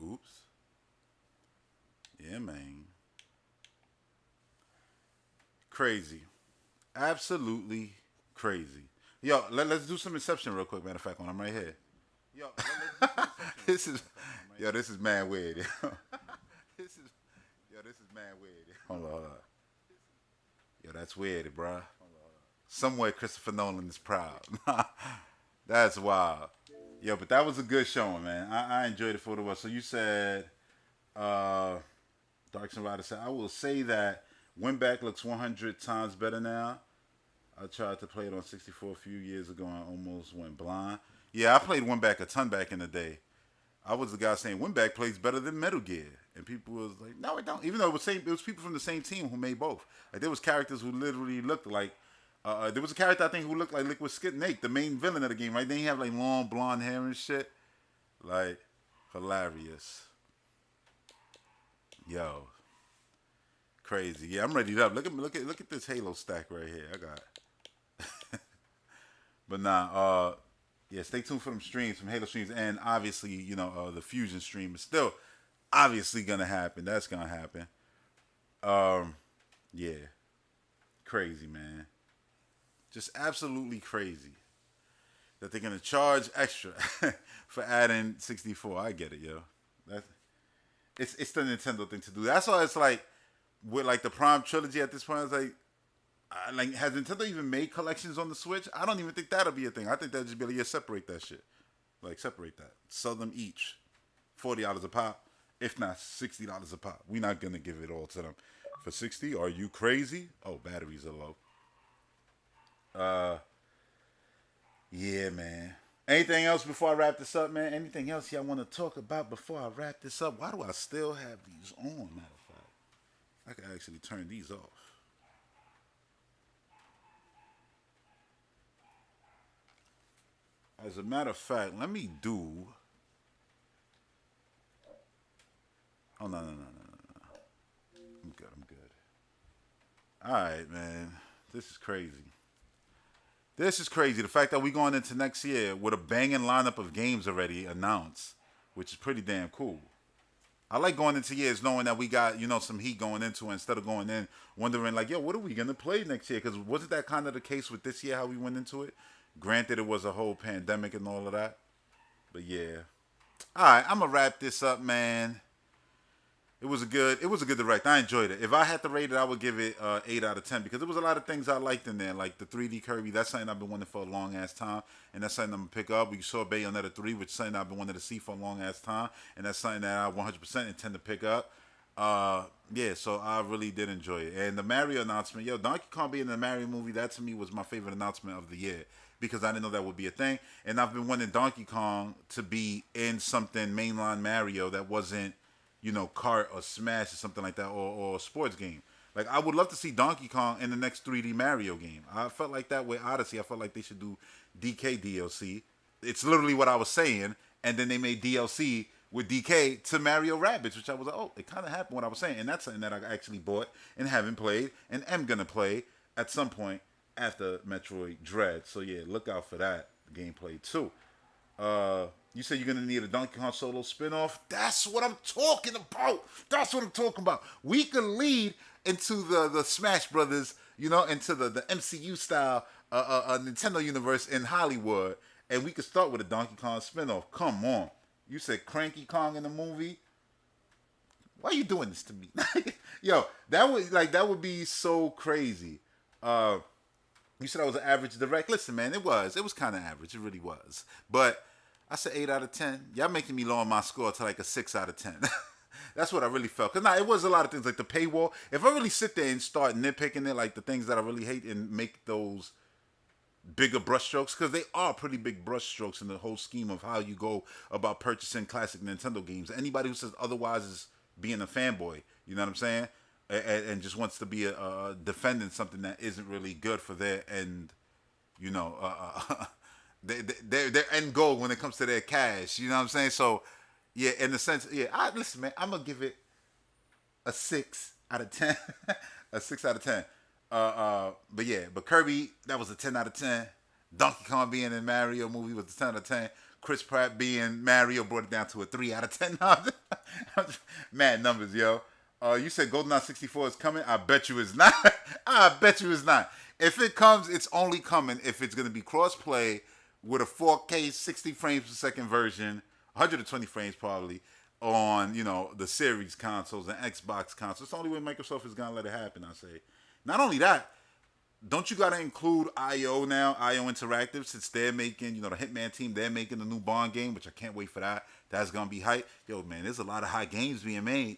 Oops. Yeah, man. Crazy. Absolutely crazy. Yo, let's do some Inception real quick, matter of fact, when I'm right here. Yo, this is mad weird. This is mad weird. Hold on. Yo, that's weird, bruh. Somewhere Christopher Nolan is proud. That's wild. Yo, but that was a good showing, man. I enjoyed it for what it was. So you said, Dark Rider said, I will say that Winback looks 100 times better now. I tried to play it on 64 a few years ago and almost went blind. Yeah, I played Winback a ton back in the day. I was the guy saying Winback plays better than Metal Gear. And people was like, no, it don't. Even though it was people from the same team who made both. Like, there was characters who literally looked like, there was a character, I think, who looked like Liquid Snake, the main villain of the game, right? Then he have, like, long blonde hair and shit. Like, hilarious. Yo. Crazy. Yeah, I'm ready up. Look at this Halo stack right here. I got But nah, yeah, stay tuned for them streams, from Halo streams, and obviously, you know, the Fusion stream is still obviously gonna happen. That's gonna happen. Yeah. Crazy, man. Just absolutely crazy that they're gonna charge extra for adding 64. I get it, yo. It's the Nintendo thing to do. That's why it's like with like the Prime trilogy at this point. It's like, has Nintendo even made collections on the Switch? I don't even think that'll be a thing. I think they'll just be like, yeah, separate that shit. Like, separate that. Sell them each. $40 a pop. If not, $60 a pop. We're not going to give it all to them. For $60? Are you crazy? Oh, batteries are low. Yeah, man. Anything else before I wrap this up, man? Anything else y'all want to talk about before I wrap this up? Why do I still have these on, matter of fact? I can actually turn these off. As a matter of fact, let me do... Oh, no. I'm good. All right, man. This is crazy. The fact that we're going into next year with a banging lineup of games already announced, which is pretty damn cool. I like going into years knowing that we got, you know, some heat going into it instead of going in wondering like, yo, what are we going to play next year? Because wasn't that kind of the case with this year, how we went into it? Granted, it was a whole pandemic and all of that. But yeah. All right, I'm going to wrap this up, man. It was a good direct. I enjoyed it. If I had to rate it, I would give it 8 out of 10 because there was a lot of things I liked in there, like the 3D Kirby. That's something I've been wanting for a long ass time, and that's something I'm gonna pick up. We saw Bayonetta 3, which is something I've been wanting to see for a long ass time, and that's something that I 100% intend to pick up. Yeah, so I really did enjoy it. And the Mario announcement, yo, Donkey Kong being in the Mario movie, that to me was my favorite announcement of the year because I didn't know that would be a thing, and I've been wanting Donkey Kong to be in something mainline Mario that wasn't, you know, Kart or Smash or something like that, or a sports game. Like, I would love to see Donkey Kong in the next 3D Mario game. I felt like that with Odyssey. I felt like they should do DK DLC. It's literally what I was saying, and then they made DLC with DK to Mario Rabbids, which I was like, oh, it kind of happened what I was saying, and that's something that I actually bought and haven't played and am going to play at some point after Metroid Dread. So, yeah, look out for that gameplay, too. You said you're going to need a Donkey Kong Solo spinoff. That's what I'm talking about. We can lead into the Smash Brothers, you know, into the MCU style Nintendo universe in Hollywood. And we could start with a Donkey Kong spinoff. Come on. You said Cranky Kong in the movie? Why are you doing this to me? Yo, that would be so crazy. You said I was an average direct. Listen, man, it was kind of average. It really was. But I said 8 out of 10. Y'all making me lower my score to like a 6 out of 10. That's what I really felt. Because it was a lot of things like the paywall. If I really sit there and start nitpicking it, like the things that I really hate and make those bigger brushstrokes, because they are pretty big brushstrokes in the whole scheme of how you go about purchasing classic Nintendo games. Anybody who says otherwise is being a fanboy. You know what I'm saying? And just wants to be defending something that isn't really good for their end, you know, their end goal when it comes to their cash. You know what I'm saying? So, yeah, in the sense, yeah, listen, man, I'm going to give it a 6 out of 10. A 6 out of 10. But Kirby, that was a 10 out of 10. Donkey Kong being in Mario movie was a 10 out of 10. Chris Pratt being Mario brought it down to a 3 out of 10. Mad numbers, yo. You said GoldenEye 64 is coming. I bet you it's not. If it comes, it's only coming if it's going to be cross-play with a 4K 60 frames per second version, 120 frames probably, on, you know, the Series consoles and Xbox consoles. It's the only way Microsoft is going to let it happen, I say. Not only that, don't you gotta include IO now, IO Interactive, since they're making, the Hitman team, they're making the new Bond game, which I can't wait for that. That's gonna be hype. Yo, man, there's a lot of hot games being made.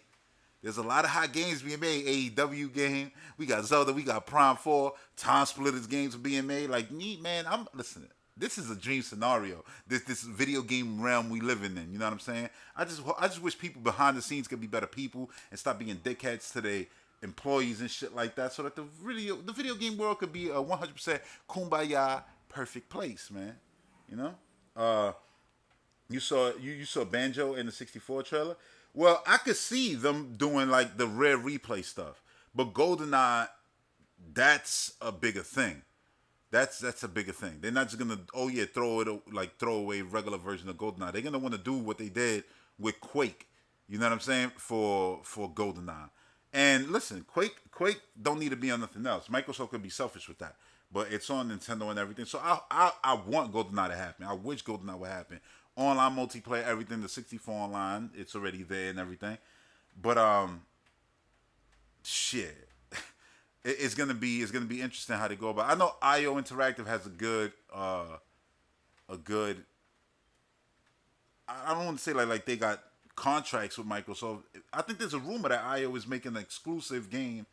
There's a lot of hot games being made. AEW game. We got Zelda. We got Prime 4. Time Splitters games are being made. Like, me, man, I'm listening. This is a dream scenario. This video game realm we living in. You know what I'm saying? I just wish people behind the scenes could be better people and stop being dickheads to their employees and shit like that, so that the video game world could be a 100% kumbaya perfect place, man. You know? You saw Banjo in the 64 trailer. Well, I could see them doing like the rare replay stuff, but GoldenEye, that's a bigger thing. That's a bigger thing. They're not just gonna throw away regular version of GoldenEye. They're gonna want to do what they did with Quake. You know what I'm saying, for GoldenEye. And listen, Quake don't need to be on nothing else. Microsoft could be selfish with that, but it's on Nintendo and everything. So I want GoldenEye to happen. I wish GoldenEye would happen. Online multiplayer, everything, the 64 online, it's already there and everything. But shit, it's gonna be interesting how they go about. I know IO Interactive has a good. I don't want to say like they got contracts with Microsoft. I think there's a rumor that IO is making an exclusive game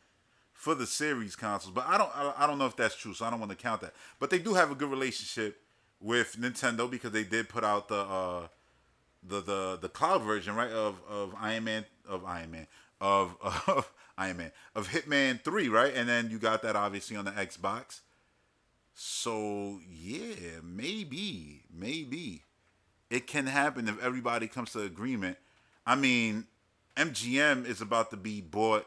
for the series consoles, but I don't know if that's true, so I don't want to count that. But they do have a good relationship with Nintendo, because they did put out the cloud version, right, of Hitman 3, right? And then you got that obviously on the Xbox. So yeah, maybe it can happen if everybody comes to agreement. I mean, MGM is about to be bought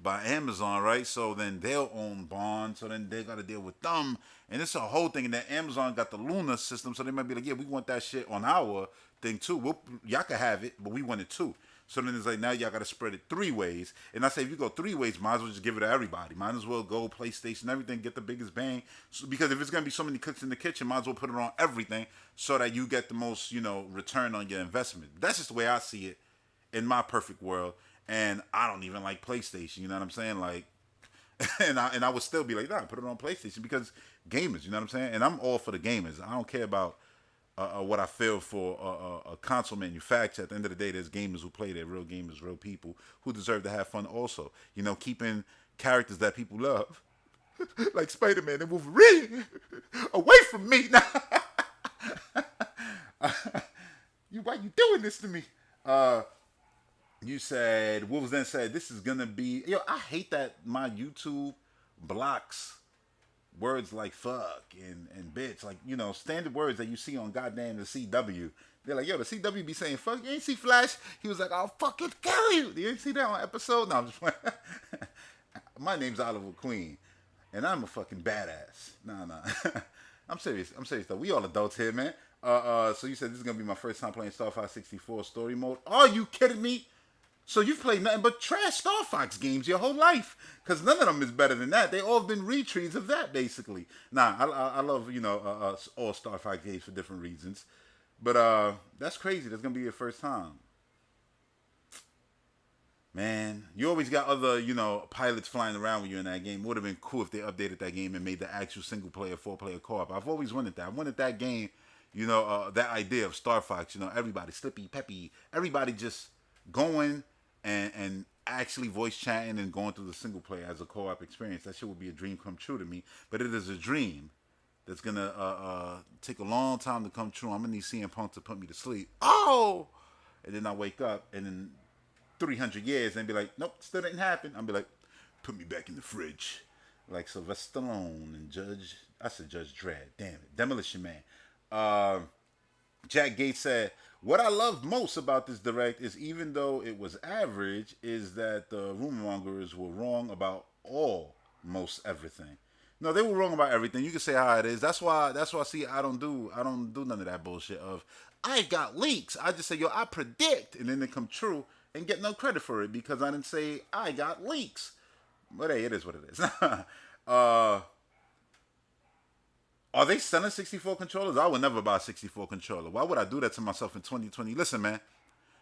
by Amazon, right? So then they'll own Bond, so then they got to deal with them. And it's a whole thing. And then Amazon got the Luna system, so they might be like, yeah, we want that shit on our thing too. Y'all can have it, but we want it too. So then it's like, now y'all got to spread it 3 ways. And I say, if you go 3 ways, might as well just give it to everybody. Might as well go PlayStation, everything, get the biggest bang. So, because if it's going to be so many cooks in the kitchen, might as well put it on everything so that you get the most, return on your investment. That's just the way I see it in my perfect world. And I don't even like PlayStation, you know what I'm saying? Like, and I would still be like, nah, put it on PlayStation, because gamers, you know what I'm saying? And I'm all for the gamers. I don't care about what I feel for a console manufacturer. At the end of the day, there's gamers who play. They're real gamers, real people who deserve to have fun also. Keeping characters that people love, like Spider-Man and Wolverine, away from me. Why you doing this to me? You said, Wolves then said, this is going to be... Yo, I hate that my YouTube blocks words like fuck and bitch. Like, standard words that you see on goddamn the CW. They're like, yo, the CW be saying fuck. You ain't see Flash? He was like, I'll fucking kill you. You ain't see that on episode? No, I'm just playing. My name's Oliver Queen, and I'm a fucking badass. Nah. I'm serious though. We all adults here, man. So you said this is going to be my first time playing Star Fox 64 story mode. Are you kidding me? So you've played nothing but trash Star Fox games your whole life, because none of them is better than that. They all been retreads of that, basically. Nah, I love all Star Fox games for different reasons, but that's crazy. That's gonna be your first time, man. You always got other pilots flying around with you in that game. It would have been cool if they updated that game and made the actual single player 4-player co-op. I've always wanted that. I wanted that game. That idea of Star Fox. Everybody Slippy, Peppy, everybody just going and actually voice chatting and going through the single player as a co-op experience. That shit would be a dream come true to me. But it is a dream that's gonna take a long time to come true. I'm gonna need CM Punk to put me to sleep. Oh, and then I wake up, and in 300 years, and be like, nope, still didn't happen. I'll be like, put me back in the fridge, like Sylvester Stallone and Judge Dredd. Damn it, Demolition Man. Jack Gates said, what I love most about this direct is, even though it was average, is that the rumor mongers were wrong about most everything. No, they were wrong about everything. You can say how it is. That's why see, I don't do none of that bullshit of I got leaks. I just say, yo, I predict, and then they come true and get no credit for it because I didn't say I got leaks. But hey, it is what it is. Are they selling 64 controllers? I would never buy a 64 controller. Why would I do that to myself in 2020? Listen, man.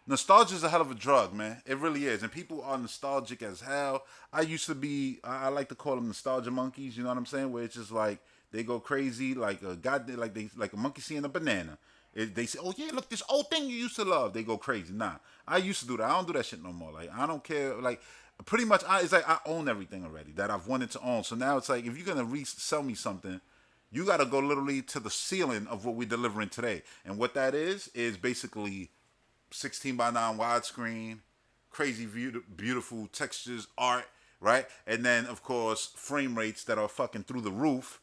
Nostalgia is a hell of a drug, man. It really is. And people are nostalgic as hell. I used to be, I like to call them nostalgia monkeys, you know what I'm saying? Where it's just like, they go crazy like a like a monkey seeing a banana. They say, oh yeah, look, this old thing you used to love. They go crazy. Nah, I used to do that. I don't do that shit no more. Like, I don't care. Like, pretty much, it's like I own everything already that I've wanted to own. So now it's like, if you're going to resell me something, you got to go literally to the ceiling of what we're delivering today. And what that is basically 16:9 widescreen, crazy beautiful textures, art, right? And then, of course, frame rates that are fucking through the roof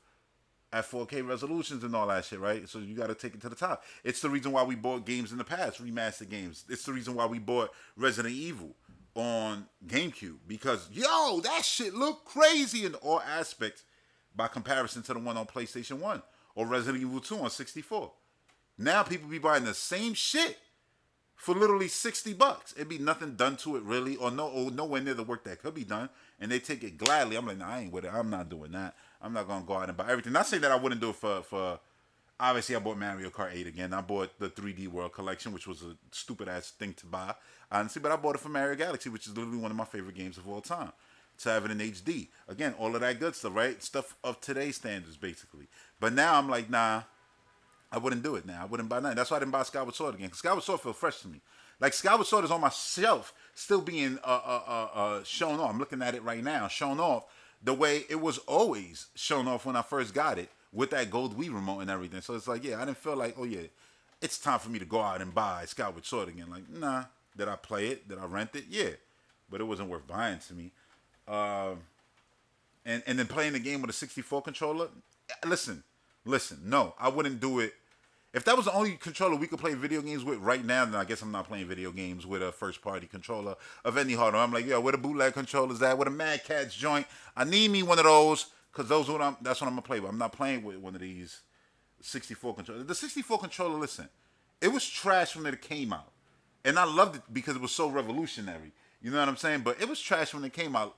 at 4K resolutions and all that shit, right? So you got to take it to the top. It's the reason why we bought games in the past, remastered games. It's the reason why we bought Resident Evil on GameCube, because, yo, that shit looked crazy in all aspects by comparison to the one on PlayStation 1 or Resident Evil 2 on 64. Now people be buying the same shit for literally $60. It'd be nothing done to it really, or nowhere near the work that could be done, and they take it gladly. I'm like, nah, I ain't with it. I'm not doing that. I'm not gonna go out and buy everything. Not saying that I wouldn't do it for obviously I bought Mario Kart 8 again. I bought the 3D World Collection, which was a stupid ass thing to buy, honestly, but I bought it for Mario Galaxy, which is literally one of my favorite games of all time. To have it in HD. Again, all of that good stuff, right? Stuff of today's standards, basically. But now I'm like, nah, I wouldn't do it now. I wouldn't buy nothing. That's why I didn't buy Skyward Sword again. Because Skyward Sword feels fresh to me. Like, Skyward Sword is on my shelf, still being shown off. I'm looking at it right now, shown off the way it was always shown off when I first got it, with that gold Wii remote and everything. So it's like, yeah, I didn't feel like, oh yeah, it's time for me to go out and buy Skyward Sword again. Like, nah. Did I play it? Did I rent it? Yeah. But it wasn't worth buying to me. And then playing the game with a 64 controller. Listen, no, I wouldn't do it. If that was the only controller we could play video games with right now, then I guess I'm not playing video games with a first-party controller of any hardware. I'm like, yo, where the bootleg controllers at? Where the Mad Catz joint? I need me one of those, because that's what I'm gonna play with. I'm not playing with one of these 64 controllers. The 64 controller, listen, it was trash when it came out, and I loved it because it was so revolutionary. You know what I'm saying? But it was trash when it came out,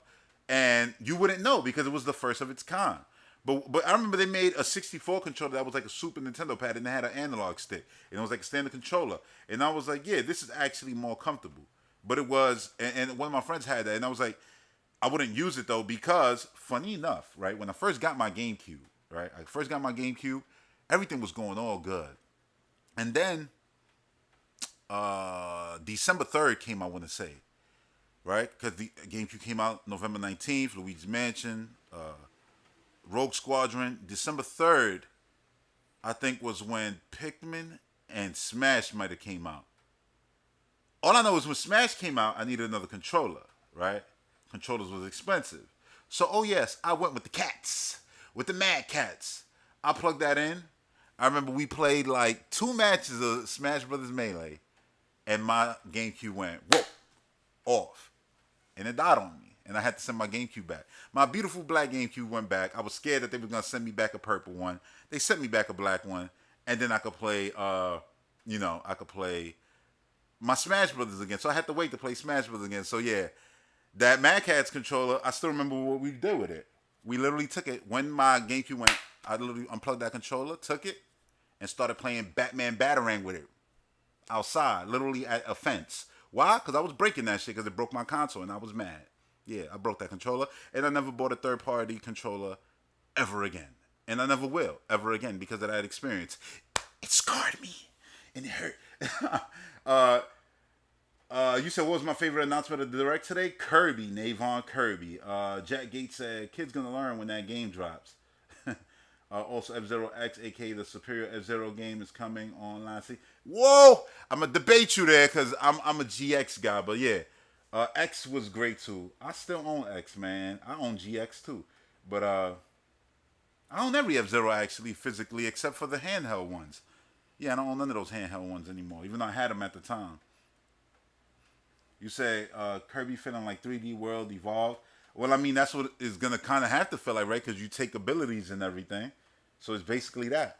and you wouldn't know because it was the first of its kind. But I remember they made a 64 controller that was like a Super Nintendo pad, and they had an analog stick, and it was like a standard controller. And I was like, yeah, this is actually more comfortable. But it was, and one of my friends had that, and I was like, I wouldn't use it though, because funny enough, right, when I first got my GameCube, everything was going all good. And then December 3rd came, I want to say, right? Because the GameCube came out November 19th, Luigi's Mansion, Rogue Squadron. December 3rd, I think, was when Pikmin and Smash might have came out. All I know is when Smash came out, I needed another controller, right? Controllers was expensive. So, oh yes, I went with the cats, with the Mad Catz. I plugged that in. I remember we played like 2 matches of Smash Brothers Melee, and my GameCube went, whoa, off. And it died on me. And I had to send my GameCube back. My beautiful black GameCube went back. I was scared that they were going to send me back a purple one. They sent me back a black one. And then I could play, I could play my Smash Brothers again. So I had to wait to play Smash Brothers again. So yeah, that Mad Catz controller, I still remember what we did with it. We literally took it. When my GameCube went, I literally unplugged that controller, took it, and started playing Batman Batarang with it. Outside, literally at a fence. Why? Because I was breaking that shit because it broke my console and I was mad. Yeah, I broke that controller, and I never bought a third-party controller ever again. And I never will ever again because of that experience. It scarred me, and it hurt. You said, what was my favorite announcement of the Direct today? Kirby, Navon Kirby. Jack Gates said, kids gonna learn when that game drops. Also, F-Zero X, a.k.a. the superior F-Zero game, is coming online. See, whoa! I'm gonna debate you there because I'm a GX guy, but yeah. X was great too. I still own X, man. I own GX too. But I own every F-Zero actually physically except for the handheld ones. Yeah, I don't own none of those handheld ones anymore, even though I had them at the time. You say Kirby feeling like 3D World Evolved. Well, I mean, that's what it's going to kind of have to feel like, right? Because you take abilities and everything. So it's basically that.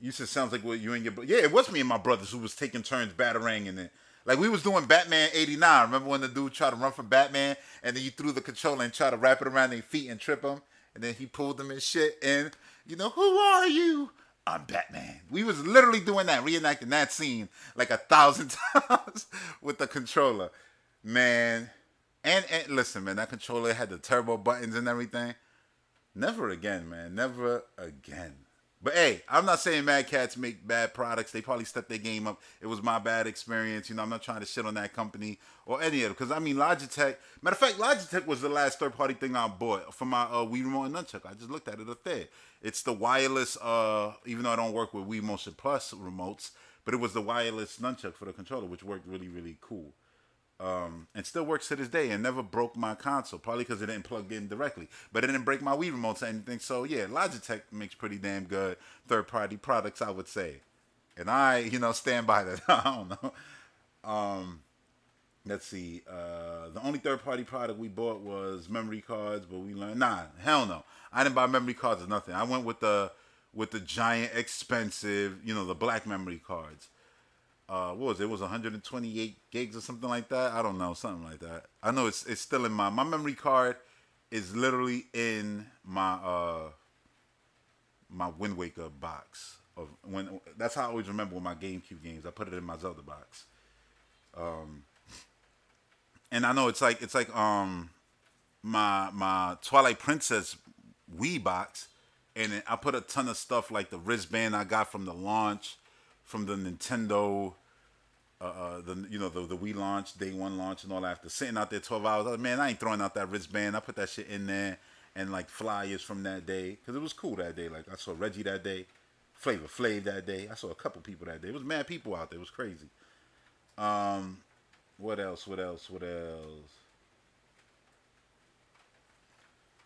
You said sounds like what you and your... Yeah, it was me and my brothers who was taking turns batarang in it. Like, we was doing Batman 89. Remember when the dude tried to run from Batman, and then you threw the controller and tried to wrap it around their feet and trip them, and then he pulled them and shit, and, you know, who are you? I'm Batman. We was literally doing that, reenacting that scene like 1,000 times with the controller. Man. And listen, man, that controller had the turbo buttons and everything. Never again, man. Never again. But hey, I'm not saying Mad Cats make bad products. They probably stepped their game up. It was my bad experience. You know, I'm not trying to shit on that company or any of it. Because, I mean, Logitech. Matter of fact, Logitech was the last third-party thing I bought for my Wii Remote and Nunchuck. I just looked at it up there. It's the wireless, even though I don't work with Wii Motion Plus remotes, but it was the wireless Nunchuck for the controller, which worked really, really cool. And still works to this day and never broke my console, probably because it didn't plug in directly. But it didn't break my Wii remotes or anything. So, yeah, Logitech makes pretty damn good third-party products, I would say. And I, you know, stand by that. I don't know. Let's see. The only third-party product we bought was memory cards, but we learned, nah, hell no. I didn't buy memory cards or nothing. I went with the giant, expensive, you know, the black memory cards. What was it? It was 128 gigs or something like that. I don't know, something like that. I know it's still in my memory card is literally in my my Wind Waker box of when. That's how I always remember with my GameCube games. I put it in my Zelda box. And I know it's like my Twilight Princess Wii box, and I put a ton of stuff like the wristband I got from the launch, from the Nintendo. The Wii launch, day one launch and all that. After sitting out there 12 hours, I was like, man, I ain't throwing out that wristband. I put that shit in there and like flyers from that day because it was cool that day. Like I saw Reggie that day, Flavor Flav that day. I saw a couple people that day. It was mad people out there. It was crazy. What else?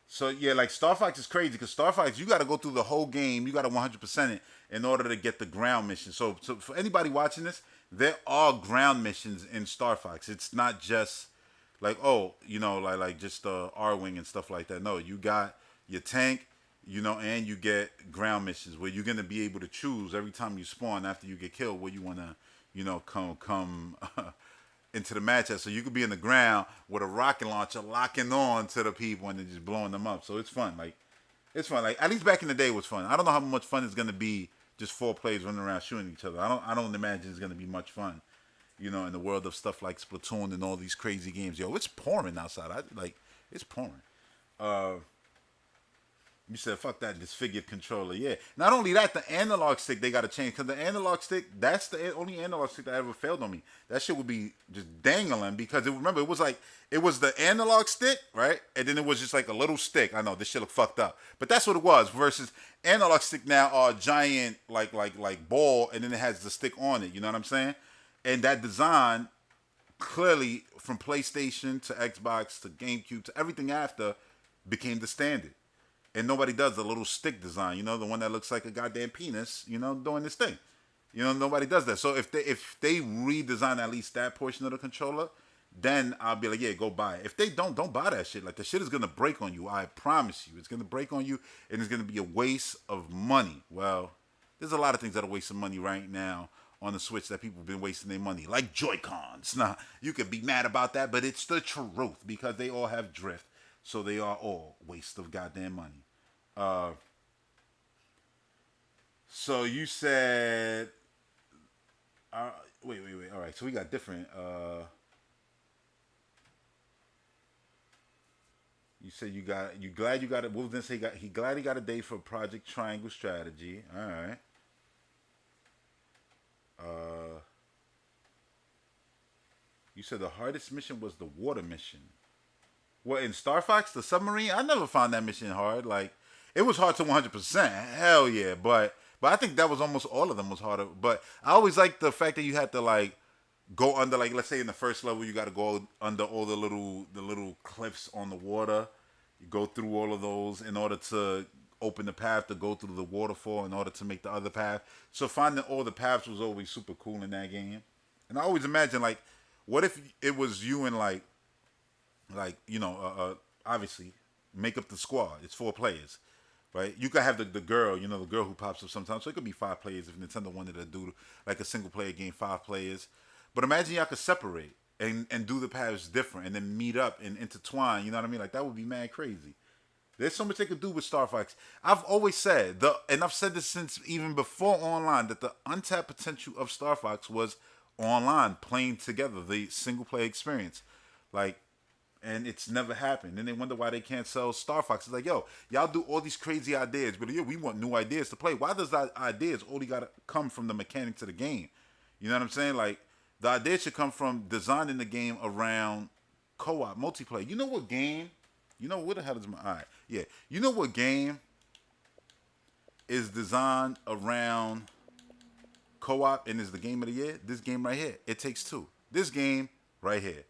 So yeah, like Star Fox is crazy because Star Fox, you got to go through the whole game. You got to 100% it in order to get the ground mission. So for anybody watching this, there are ground missions in Star Fox. It's not just like, oh, you know, like just R-Wing and stuff like that. No, you got your tank, you know, and you get ground missions where you're going to be able to choose every time you spawn after you get killed where you want to, you know, come into the match at. So you could be in the ground with a rocket launcher locking on to the people and then just blowing them up. So it's fun. Like, it's fun. Like, at least back in the day it was fun. I don't know how much fun it's going to be just 4 players running around shooting each other. I don't imagine it's going to be much fun, you know, in the world of stuff like Splatoon and all these crazy games. Yo, it's pouring outside. It's pouring. You said, fuck that disfigured controller. Yeah. Not only that, the analog stick, they got to change. Because the analog stick, that's the only analog stick that ever failed on me. That shit would be just dangling because, remember, it was the analog stick, right? And then it was just like a little stick. I know, this shit look fucked up. But that's what it was. Versus analog stick now are giant, like ball, and then it has the stick on it. You know what I'm saying? And that design, clearly, from PlayStation to Xbox to GameCube to everything after, became the standard. And nobody does the little stick design, you know, the one that looks like a goddamn penis, you know, doing this thing. You know, nobody does that. So if they redesign at least that portion of the controller, then I'll be like, yeah, go buy it. If they don't buy that shit. Like, the shit is going to break on you. I promise you. It's going to break on you, and it's going to be a waste of money. Well, there's a lot of things that are wasting money right now on the Switch that people have been wasting their money, like Joy-Cons. Now, you could be mad about that, but it's the truth because they all have drift. So they are all waste of goddamn money. So you said, wait. All right. So we got different, you said you glad you got it. Wolf didn't say he glad he got a date for Project Triangle Strategy. All right. You said the hardest mission was the water mission. What, in Star Fox, the submarine? I never found that mission hard. Like, it was hard to 100%. Hell yeah. But I think that was almost all of them was harder. But I always liked the fact that you had to, like, go under, like, let's say in the first level, you got to go under all the little cliffs on the water. You go through all of those in order to open the path to go through the waterfall in order to make the other path. So finding all the paths was always super cool in that game. And I always imagine, like, what if it was you and, like, you know, obviously, make up the squad. It's 4 players. Right, you could have the girl, you know, the girl who pops up sometimes. So it could be 5 players if Nintendo wanted to do like a single player game, 5 players. But imagine y'all could separate and do the paths different and then meet up and intertwine. You know what I mean? Like, that would be mad crazy. There's so much they could do with Star Fox. I've always said, and I've said this since even before online, that the untapped potential of Star Fox was online, playing together, the single-player experience. Like, and it's never happened. And they wonder why they can't sell Star Fox. It's like, yo, y'all do all these crazy ideas, but yeah, we want new ideas to play. Why does that ideas only got to come from the mechanics of the game? You know what I'm saying? Like, the idea should come from designing the game around co-op multiplayer. You know what game? You know what the hell is my... All right, yeah. You know what game is designed around co-op and is the game of the year? This game right here. It Takes Two. This game right here.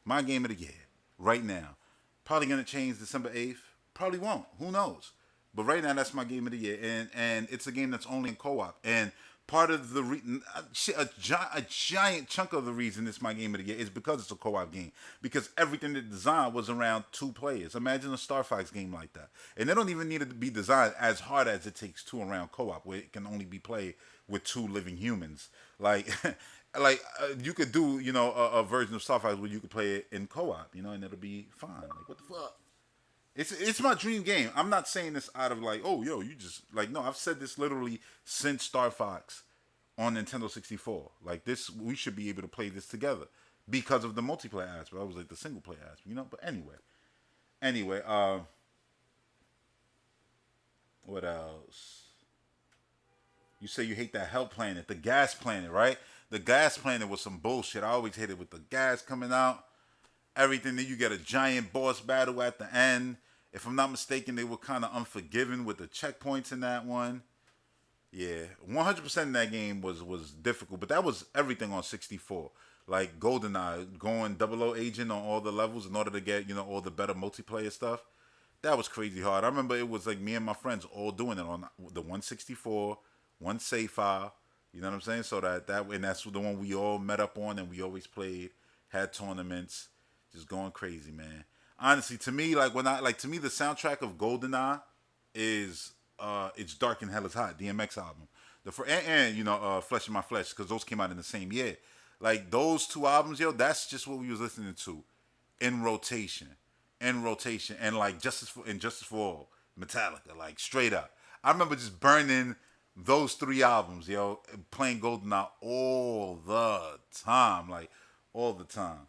My game of the year. Right now. Probably going to change December 8th. Probably won't. Who knows? But right now, that's my game of the year. And it's a game that's only in co-op. And part of the a giant chunk of the reason it's my game of the year is because it's a co-op game. Because everything they designed was around 2 players. Imagine a Star Fox game like that. And they don't even need it to be designed as hard as It Takes Two around co-op, where it can only be played with 2 living humans. Like, you could do, you know, a version of Star Fox where you could play it in co-op, you know, and it'll be fine. Like, what the fuck? It's my dream game. I'm not saying this out of like, oh, yo, you just, like, no, I've said this literally since Star Fox on Nintendo 64. Like, this, we should be able to play this together because of the multiplayer aspect. I was like the single player aspect, you know? But anyway, what else? You say you hate that Hell Planet, the Gas Planet, right? The Gas Planet was some bullshit. I always hated with the gas coming out. Everything, then you get a giant boss battle at the end. If I'm not mistaken, they were kind of unforgiving with the checkpoints in that one. Yeah, 100% in that game was difficult, but that was everything on 64. Like GoldenEye, going 00 agent on all the levels in order to get, you know, all the better multiplayer stuff. That was crazy hard. I remember it was like me and my friends all doing it on the 164, one save file. You know what I'm saying? So and that's the one we all met up on and we always played, had tournaments, just going crazy, man. Honestly, to me, the soundtrack of GoldenEye is It's Dark and Hell is Hot, DMX album. And you know, Flesh in My Flesh, because those came out in the same year. Like, those 2 albums, yo, that's just what we was listening to in rotation. And like Justice for All, Metallica, like straight up. I remember just burning those 3 albums, yo, playing GoldenEye all the time, like all the time.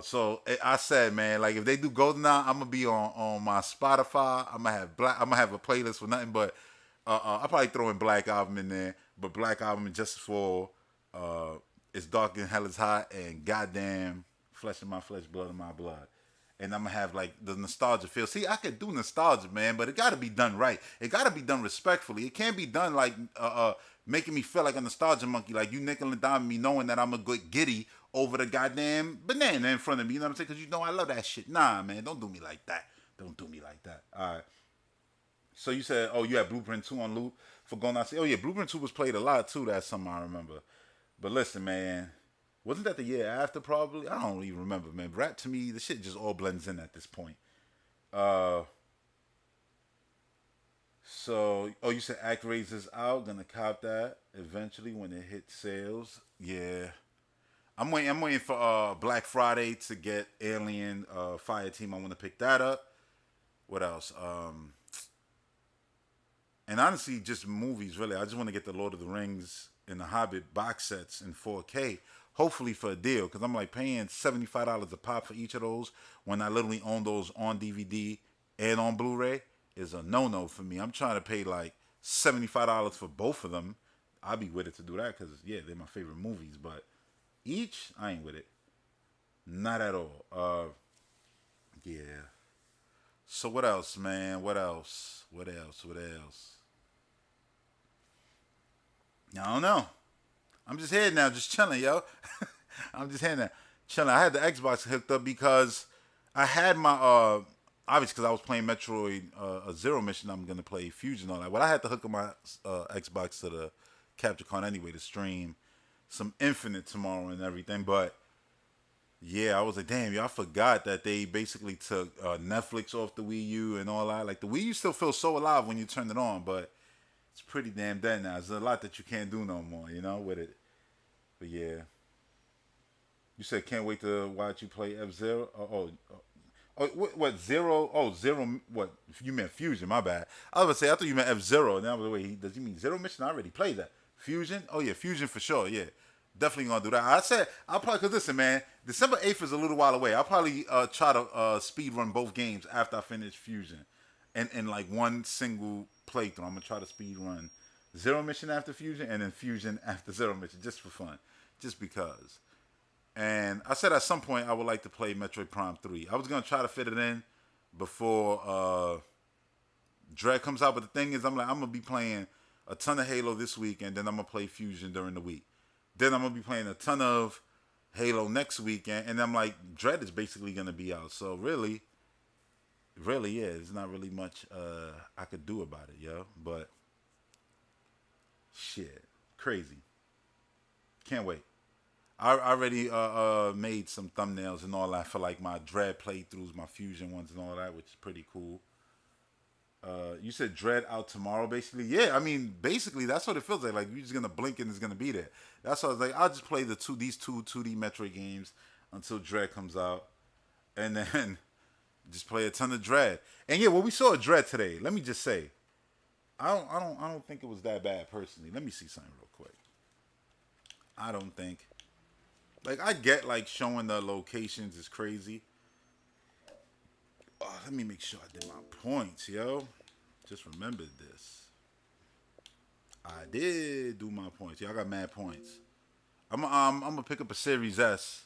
So I said, man, like if they do GoldenEye, I'm gonna be on my Spotify. I'm gonna have a playlist for nothing but I'll probably throw in Black Album in there, but Black Album and Justice for It's Dark and Hell is Hot, and goddamn Flesh in My Flesh, Blood in My Blood. And I'm gonna have like the nostalgia feel. See, I could do nostalgia, man, but it gotta be done right. It gotta be done respectfully. It can't be done like making me feel like a nostalgia monkey, like you nickel and diming me, knowing that I'm a good giddy over the goddamn banana in front of me. You know what I'm saying? Because you know I love that shit. Nah, man, don't do me like that. Don't do me like that. All right. So you said, oh, you had Blueprint 2 on loop for GoldenEye. Oh yeah, Blueprint 2 was played a lot too. That's something I remember. But listen, man. Wasn't that the year after, probably? I don't even remember, man. Rap, to me, the shit just all blends in at this point. So, oh, you said ActRaiser's out. Gonna cop that eventually when it hits sales. Yeah. I'm waiting for Black Friday to get Alien Fireteam. I want to pick that up. What else? And honestly, just movies, really. I just want to get the Lord of the Rings and the Hobbit box sets in 4K. Hopefully for a deal, because I'm like paying $75 a pop for each of those when I literally own those on DVD and on Blu-ray is a no-no for me. I'm trying to pay like $75 for both of them. I'll be with it to do that because, yeah, they're my favorite movies. But each, I ain't with it. Not at all. Yeah. So what else, man? What else? I don't know. I'm just here now, just chilling, yo. I'm just here now, chilling. I had the Xbox hooked up because I had my, obviously because I was playing Metroid Zero Mission, I'm going to play Fusion on that. Well, I had to hook up my Xbox to the Capture Card anyway to stream some Infinite tomorrow and everything. But, yeah, I was like, damn, yo, I forgot that they basically took Netflix off the Wii U and all that. Like, the Wii U still feels so alive when you turn it on, but it's pretty damn dead now. There's a lot that you can't do no more, you know, with it. But yeah. You said can't wait to watch you play F-Zero? Oh, what zero? Oh, zero. What you meant Fusion? My bad. I was gonna say I thought you meant F-Zero. And I was like, wait, does he mean Zero Mission? I already played that. Fusion? Oh yeah, Fusion for sure. Yeah, definitely gonna do that. I said I'll probably cause listen, man. December 8th is a little while away. I'll probably try to speed run both games after I finish Fusion, and like one single playthrough. I'm gonna try to speed run Zero Mission after Fusion and then Fusion after Zero Mission just for fun, just because. And I said at some point I would like to play Metroid Prime 3. I was going to try to fit it in before Dread comes out. But the thing is, I'm going to be playing a ton of Halo this week, and then I'm going to play Fusion during the week. Then I'm going to be playing a ton of Halo next week, and I'm like, Dread is basically going to be out. So really, yeah, there's not really much I could do about it, yo. But shit, crazy. Can't wait. I already made some thumbnails and all that for like my Dread playthroughs, my Fusion ones and all that, which is pretty cool. You said Dread out tomorrow, basically. Yeah, I mean, basically that's what it feels like. Like you're just gonna blink and it's gonna be there. That's why I was like, I'll just play these two 2D Metroid games until Dread comes out, and then just play a ton of Dread. And yeah, well, we saw Dread today. Let me just say, I don't think it was that bad personally. Let me see something real quick. I don't think. Like, I get, like, showing the locations is crazy. Oh, let me make sure I did my points, yo. Just remembered this. I did do my points. Yeah, I got mad points. I'm gonna pick up a Series S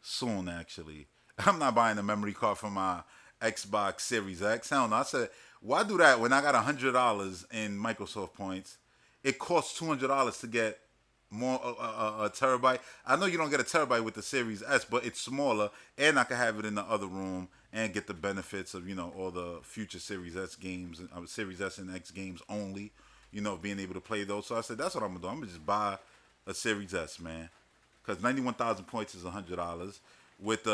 soon, actually. I'm not buying a memory card for my Xbox Series X. Hell no. I said, why do that when I got $100 in Microsoft points? It costs $200 to get more a terabyte. I know you don't get a terabyte with the Series S, but it's smaller, and I can have it in the other room and get the benefits of, you know, all the future Series S games, Series S and X games only, you know, being able to play those. So I said, that's what I'm gonna do. I'm gonna just buy a Series S, man, because 91,000 points is $100. With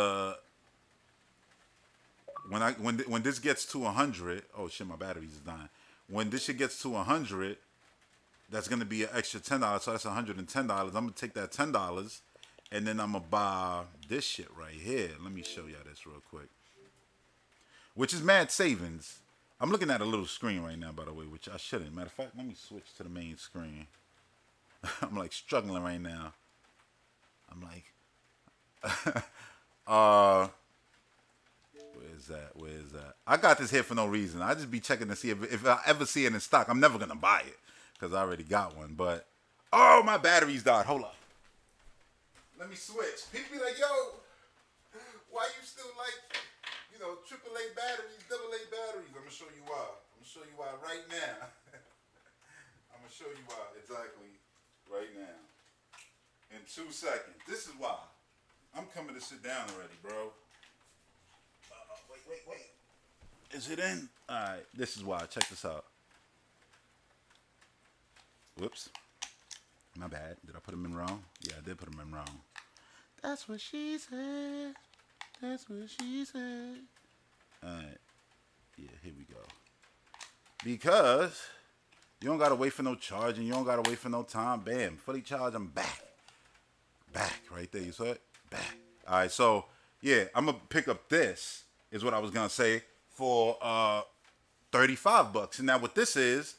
when this gets to 100, oh shit, my battery's dying. When this shit gets to 100. That's going to be an extra $10, so that's $110. I'm going to take that $10, and then I'm going to buy this shit right here. Let me show y'all this real quick. Which is mad savings. I'm looking at a little screen right now, by the way, which I shouldn't. Matter of fact, let me switch to the main screen. I'm, like, struggling right now. I'm like, where is that? I got this here for no reason. I just be checking to see if I ever see it in stock. I'm never going to buy it. Because I already got one, but oh, my batteries died. Hold up. Let me switch. People be like, yo, why you still like, you know, AAA batteries, AA batteries? I'm going to show you why. I'm going to show you why right now. I'm going to show you why exactly right now. In 2 seconds. This is why. I'm coming to sit down already, bro. Wait. Is it in? All right. This is why. Check this out. Whoops. My bad. Did I put them in wrong? Yeah, I did put them in wrong. That's what she said. That's what she said. Alright. Yeah, here we go. Because you don't gotta wait for no charging. You don't gotta wait for no time. Bam. Fully charged. I'm back. Back. Right there. You saw it? Back. Alright, so yeah, I'm gonna pick up this, is what I was gonna say, for $35. And now what this is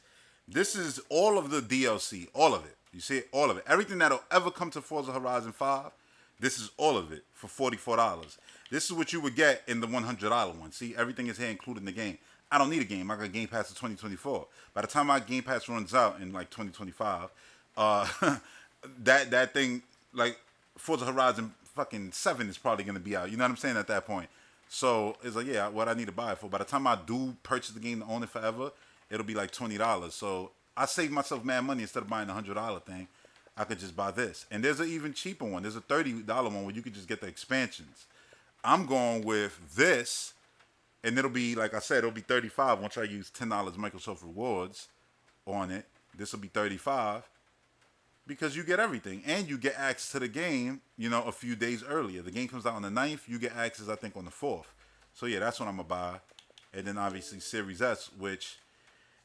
all of the DLC, all of it. You see it? All of it. Everything that'll ever come to Forza Horizon 5, this is all of it for $44. This is what you would get in the $100 one. See, everything is here included in the game. I don't need a game. I got Game Pass to 2024. By the time my Game Pass runs out in like 2025, that thing, like Forza Horizon fucking 7 is probably going to be out. You know what I'm saying, at that point. So it's like, yeah, what I need to buy it for. By the time I do purchase the game to own it forever, it'll be like $20. So I saved myself mad money. Instead of buying the $100 thing, I could just buy this. And there's an even cheaper one. There's a $30 one where you could just get the expansions. I'm going with this, and it'll be, like I said, it'll be $35 once I use $10 Microsoft Rewards on it. This will be $35 because you get everything. And you get access to the game, you know, a few days earlier. The game comes out on the 9th. You get access, I think, on the 4th. So, yeah, that's what I'm going to buy. And then, obviously, Series S, which...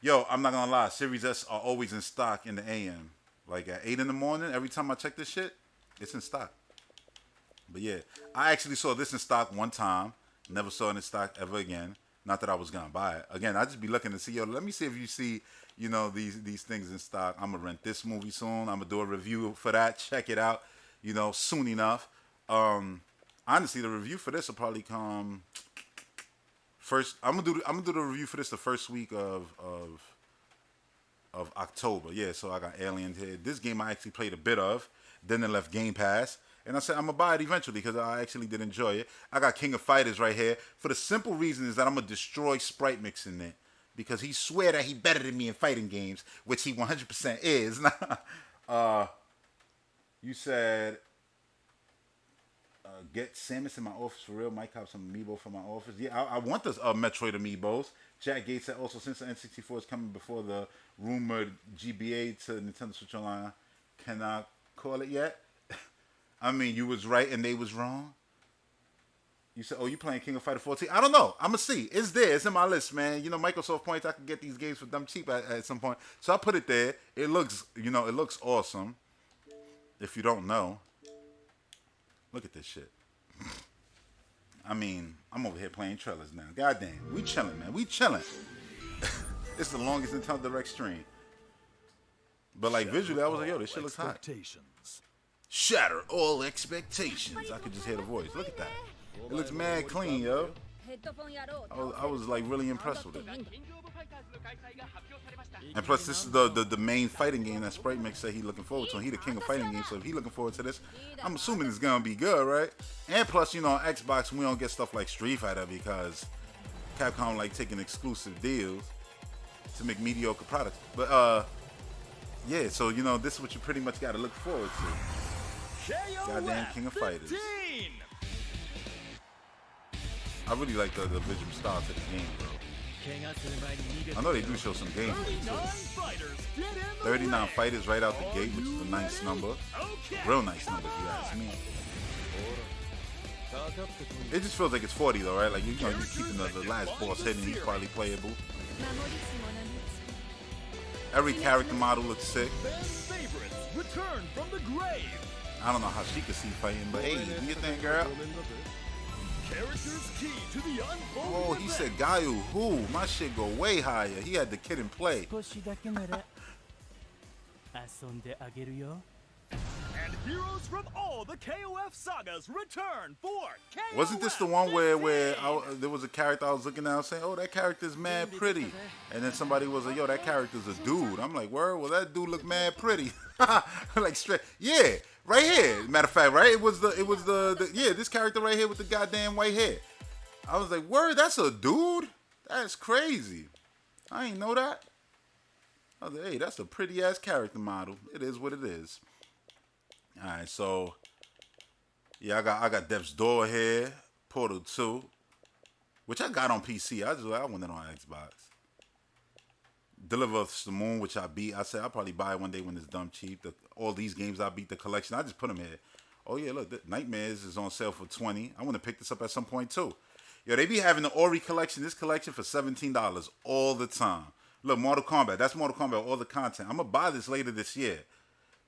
Yo, I'm not gonna lie, Series S are always in stock in the AM. Like at 8 in the morning, every time I check this shit, it's in stock. But yeah, I actually saw this in stock one time. Never saw it in stock ever again. Not that I was gonna buy it. Again, I just be looking to see, yo, let me see if you see, you know, these things in stock. I'm gonna rent this movie soon. I'm gonna do a review for that. Check it out, you know, soon enough. Honestly, the review for this will probably come first. I'm gonna do the review for this the first week of October. Yeah, so I got Alien here. This game I actually played a bit of. Then it left Game Pass. And I said I'm going to buy it eventually because I actually did enjoy it. I got King of Fighters right here. For the simple reason is that I'm going to destroy Sprite Mix in it. Because he swear that he better than me in fighting games. Which he 100% is. You said, get Samus in my office for real. Might cop some amiibo for my office. Yeah, I want those Metroid amiibos. Jack Gates said also, since the N64 is coming before the rumored GBA to Nintendo Switch Online, can I call it yet? I mean, you was right and they was wrong. You said, oh, you playing King of Fighter 14? I don't know. I'm going to see. It's there. It's in my list, man. You know, Microsoft points, I can get these games for them cheap at some point. So I put it there. It looks, you know, it looks awesome. If you don't know. Look at this shit. I mean, I'm over here playing trailers now. Goddamn. We chilling, man. We chilling. It's the longest Nintendo Direct stream. But, like, visually, I was like, yo, this shit looks hot. Shatter all expectations. I could just hear the voice. Look at that. It looks mad clean, yo. I was like really impressed with it. And plus, this is the main fighting game that Sprite Mix said he looking forward to. And he the king of fighting games, so if he looking forward to this, I'm assuming it's gonna be good, right? And plus, you know, on Xbox we don't get stuff like Street Fighter because Capcom like taking exclusive deals to make mediocre products. But yeah, so you know, this is what you pretty much got to look forward to. Goddamn King of Fighters. I really like the visual style to the game, bro. I know they do show some gameplay too. 39 fighters right out the gate, which is a nice number. Real nice number, if you ask me. It just feels like it's 40 though, right? Like you know, you're keeping the last boss hidden, he's probably playable. Every character model looks sick. I don't know how she could see fighting, but hey, do your thing, girl. Oh, he said Gayu. Who? My shit go way higher. He had the kid in play. And heroes from all the KOF sagas return for KOF. Wasn't this the one where there was a character I was looking at saying, oh, that character's mad pretty. And then somebody was like, yo, that character's a dude. I'm like, word? Well, that dude look mad pretty. Like straight. Yeah, right here. Matter of fact, right? It was the yeah, this character right here with the goddamn white hair. I was like, word, that's a dude? That's crazy. I ain't know that. I was like, hey, that's a pretty ass character model. It is what it is. Alright, so yeah, I got Death's Door here, Portal 2, which I got on PC. I want it on Xbox. Deliver Us the Moon, which I beat. I said I'll probably buy it one day when it's dumb cheap. All these games I beat the collection. I just put them here. Oh yeah, look, Nightmares is on sale for $20. I want to pick this up at some point too. Yo, they be having the Ori collection, this collection for $17 all the time. Look, Mortal Kombat. That's Mortal Kombat, all the content. I'm gonna buy this later this year.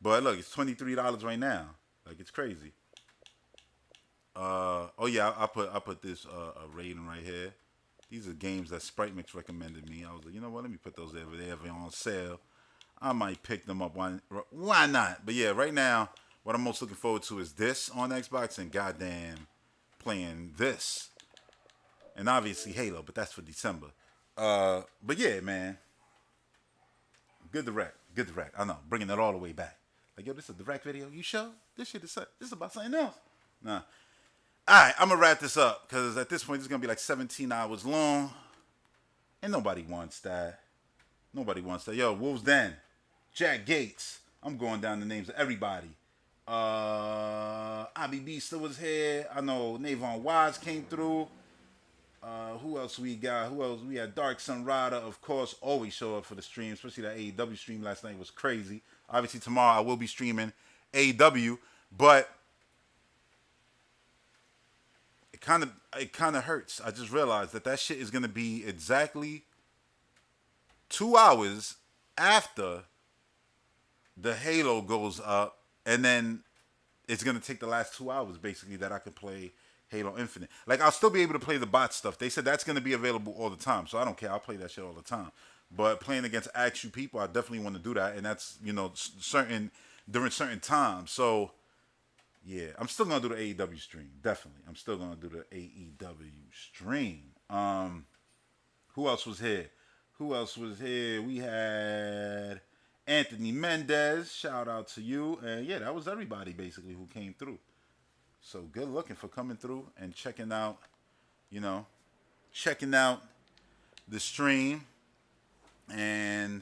But look, it's $23 right now. Like, it's crazy. Oh yeah, I put this a rating right here. These are games that Sprite Mix recommended me. I was like, you know what? Let me put those over there. If they're on sale, I might pick them up. Why not? But yeah, right now, what I'm most looking forward to is this on Xbox and goddamn playing this. And obviously Halo, but that's for December. But yeah, man. Good direct. I know, bringing it all the way back. Like, yo, this is a direct video. You sure? This shit is about something else. Nah. All right, I'm going to wrap this up because at this point, this is going to be like 17 hours long. And nobody wants that. Yo, Wolves Den, Jack Gates. I'm going down the names of everybody. IBB still was here. I know Navon Wise came through. Who else we got? We had Dark Sun Rider, of course, always show up for the stream, especially that AEW stream last night was crazy. Obviously, tomorrow I will be streaming AEW, but it kind of hurts. I just realized that shit is going to be exactly 2 hours after the Halo goes up, and then it's going to take the last 2 hours, basically, that I can play Halo Infinite. Like, I'll still be able to play the bot stuff. They said that's going to be available all the time, so I don't care. I'll play that shit all the time. But playing against actual people, I definitely want to do that, and that's, you know, during certain times. So, yeah, I'm still going to do the AEW stream, definitely. I'm still going to do the AEW stream. Who else was here? We had Anthony Mendez. Shout out to you. And, yeah, that was everybody, basically, who came through. So good looking for coming through and checking out the stream. And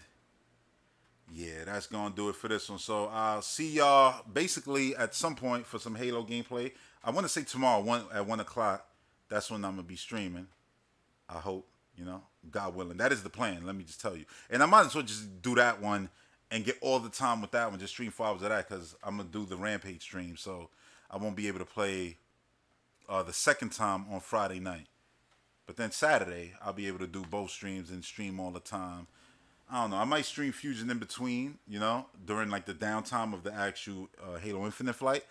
yeah, that's going to do it for this one. So I'll see y'all basically at some point for some Halo gameplay. I want to say tomorrow at 1 o'clock. That's when I'm going to be streaming. I hope, God willing. That is the plan, let me just tell you. And I might as well just do that one and get all the time with that one. Just stream 4 hours of that because I'm going to do the Rampage stream. So I won't be able to play the second time on Friday night. But then Saturday, I'll be able to do both streams and stream all the time. I don't know. I might stream Fusion in between, during like the downtime of the actual Halo Infinite flight.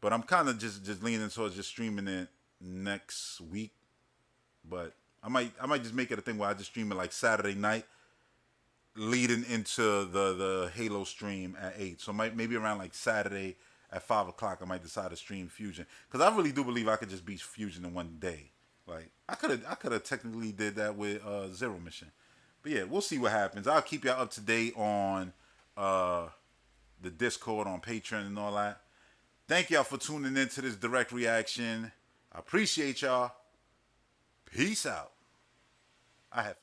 But I'm kind of just leaning towards just streaming it next week. But I might just make it a thing where I just stream it like Saturday night, leading into the Halo stream at 8. So maybe around like Saturday at 5 o'clock, I might decide to stream Fusion. Because I really do believe I could just beat Fusion in one day. Like, I could have technically did that with Zero Mission. But yeah, we'll see what happens. I'll keep y'all up to date on the Discord, on Patreon and all that. Thank y'all for tuning in to this direct reaction. I appreciate y'all. Peace out. I have